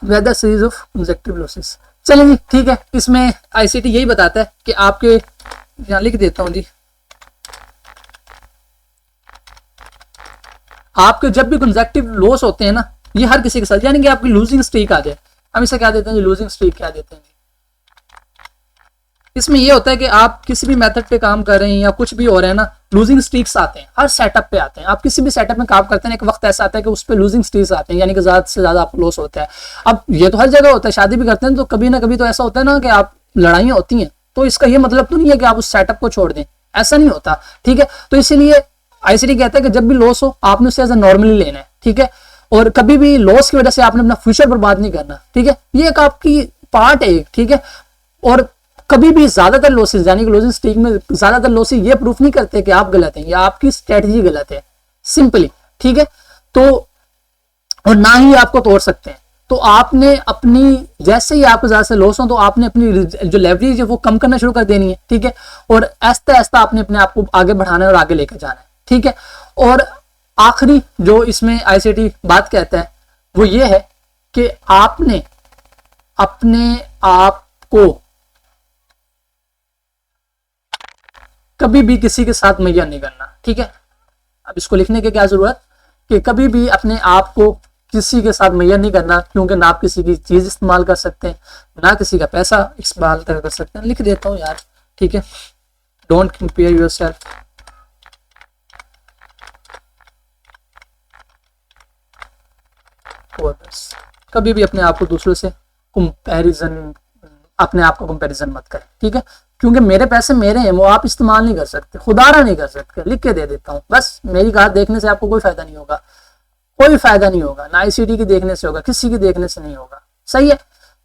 whether series of consecutive losses. चलिए जी, ठीक है। इसमें आईसीटी यही बताता है कि आपके, यहाँ लिख देता हूं जी, आपके जब भी कंसेक्टिव लॉस होते हैं ना, ये हर किसी के साथ, यानी कि आपकी लूजिंग स्ट्रीक आ जाए, हम इसे क्या देते हैं जी, लूजिंग स्ट्रीक क्या देते हैं जी। इसमें ये होता है कि आप किसी भी मेथड पे काम कर रहे हैं या कुछ भी हो रहा है ना, लूजिंग स्ट्रीक्स आते हैं, हर सेटअप पे आते हैं। आप किसी भी सेटअप में काम करते हैं, एक वक्त ऐसा आता है कि उस पर लूजिंग स्ट्रीक्स आते हैं, यानी कि ज्यादा से ज्यादा आपको लॉस होता है। अब ये तो हर जगह होता है, शादी भी करते हैं तो कभी ना कभी तो ऐसा होता है ना कि आप लड़ाइयाँ होती हैं, तो इसका ये मतलब तो नहीं है कि आप उस सेटअप को छोड़ दें, ऐसा नहीं होता, ठीक है। तो इसीलिए आईसीटी कहता है कि जब भी लॉस हो आपने उसे एज ए नॉर्मली लेना है, ठीक है। और कभी भी लॉस की वजह से आपने अपना फ्यूचर बर्बाद नहीं करना, ठीक है। ये एक आपकी पार्ट है, ठीक है। और कभी भी ज्यादातर लॉसेस, यानी कि लॉजिंग स्ट्रीक में ज्यादातर लॉसेस ये प्रूफ नहीं करते कि आप गलत हैं या आपकी स्ट्रेटजी गलत है, सिंपली, ठीक है। तो और ना ही आपको तोड़ सकते हैं। तो आपने अपनी, जैसे ही आपको ज्यादा से लॉस हो तो आपने अपनी जो लेवरेज है वो कम करना शुरू कर देनी है, ठीक है। और आहिस्ता आहिस्ता आपने अपने आप को आगे बढ़ाना है और आगे लेकर जाना है, ठीक है। और आखिरी जो इसमें आईसीटी बात कहता है वो ये है कि आपने अपने आप को कभी भी किसी के साथ मैया नहीं करना, ठीक है। अब इसको लिखने की क्या जरूरत कि कभी भी अपने आप को किसी के साथ मैया नहीं करना, क्योंकि ना आप किसी की चीज इस्तेमाल कर सकते हैं, ना किसी का पैसा इस्तेमाल कर सकते हैं। लिख देता हूं यार, ठीक है। Don't compare yourself others. कभी भी अपने आप को दूसरों से कंपैरिजन, अपने आप को कंपैरिजन मत करें, ठीक है। क्योंकि मेरे पैसे मेरे हैं, वो आप इस्तेमाल नहीं कर सकते, खुदारा नहीं कर सकते। लिख के दे देता हूँ, बस मेरी बात देखने से आपको कोई फायदा नहीं होगा, कोई फायदा नहीं होगा, ना आईसीटी की देखने से होगा, किसी की देखने से नहीं होगा। सही है।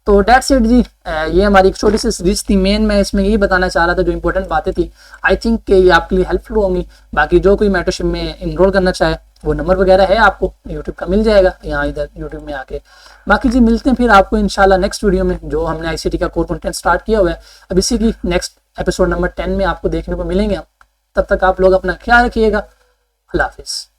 तो डेट्स इट जी, ये हमारी एक छोटी सी सीरीज थी। मेन मैं इसमें यही बताना चाह रहा था, जो इंपॉर्टेंट बातें थी, आई थिंक कि ये आपके लिए हेल्पफुल होंगी। बाकी जो कोई मेंटरशिप में इनरोल करना चाहे वो नंबर वगैरह है आपको यूट्यूब का मिल जाएगा, यहाँ इधर यूट्यूब में आके। बाकी जी मिलते हैं फिर आपको इंशाल्लाह नेक्स्ट वीडियो में, जो हमने आईसीटी का कोर कंटेंट स्टार्ट किया हुआ है। अब इसी की नेक्स्ट एपिसोड नंबर 10 में आपको देखने को मिलेंगे हम। तब तक आप लोग अपना ख्याल रखिएगा। अल्लाह हाफिज़।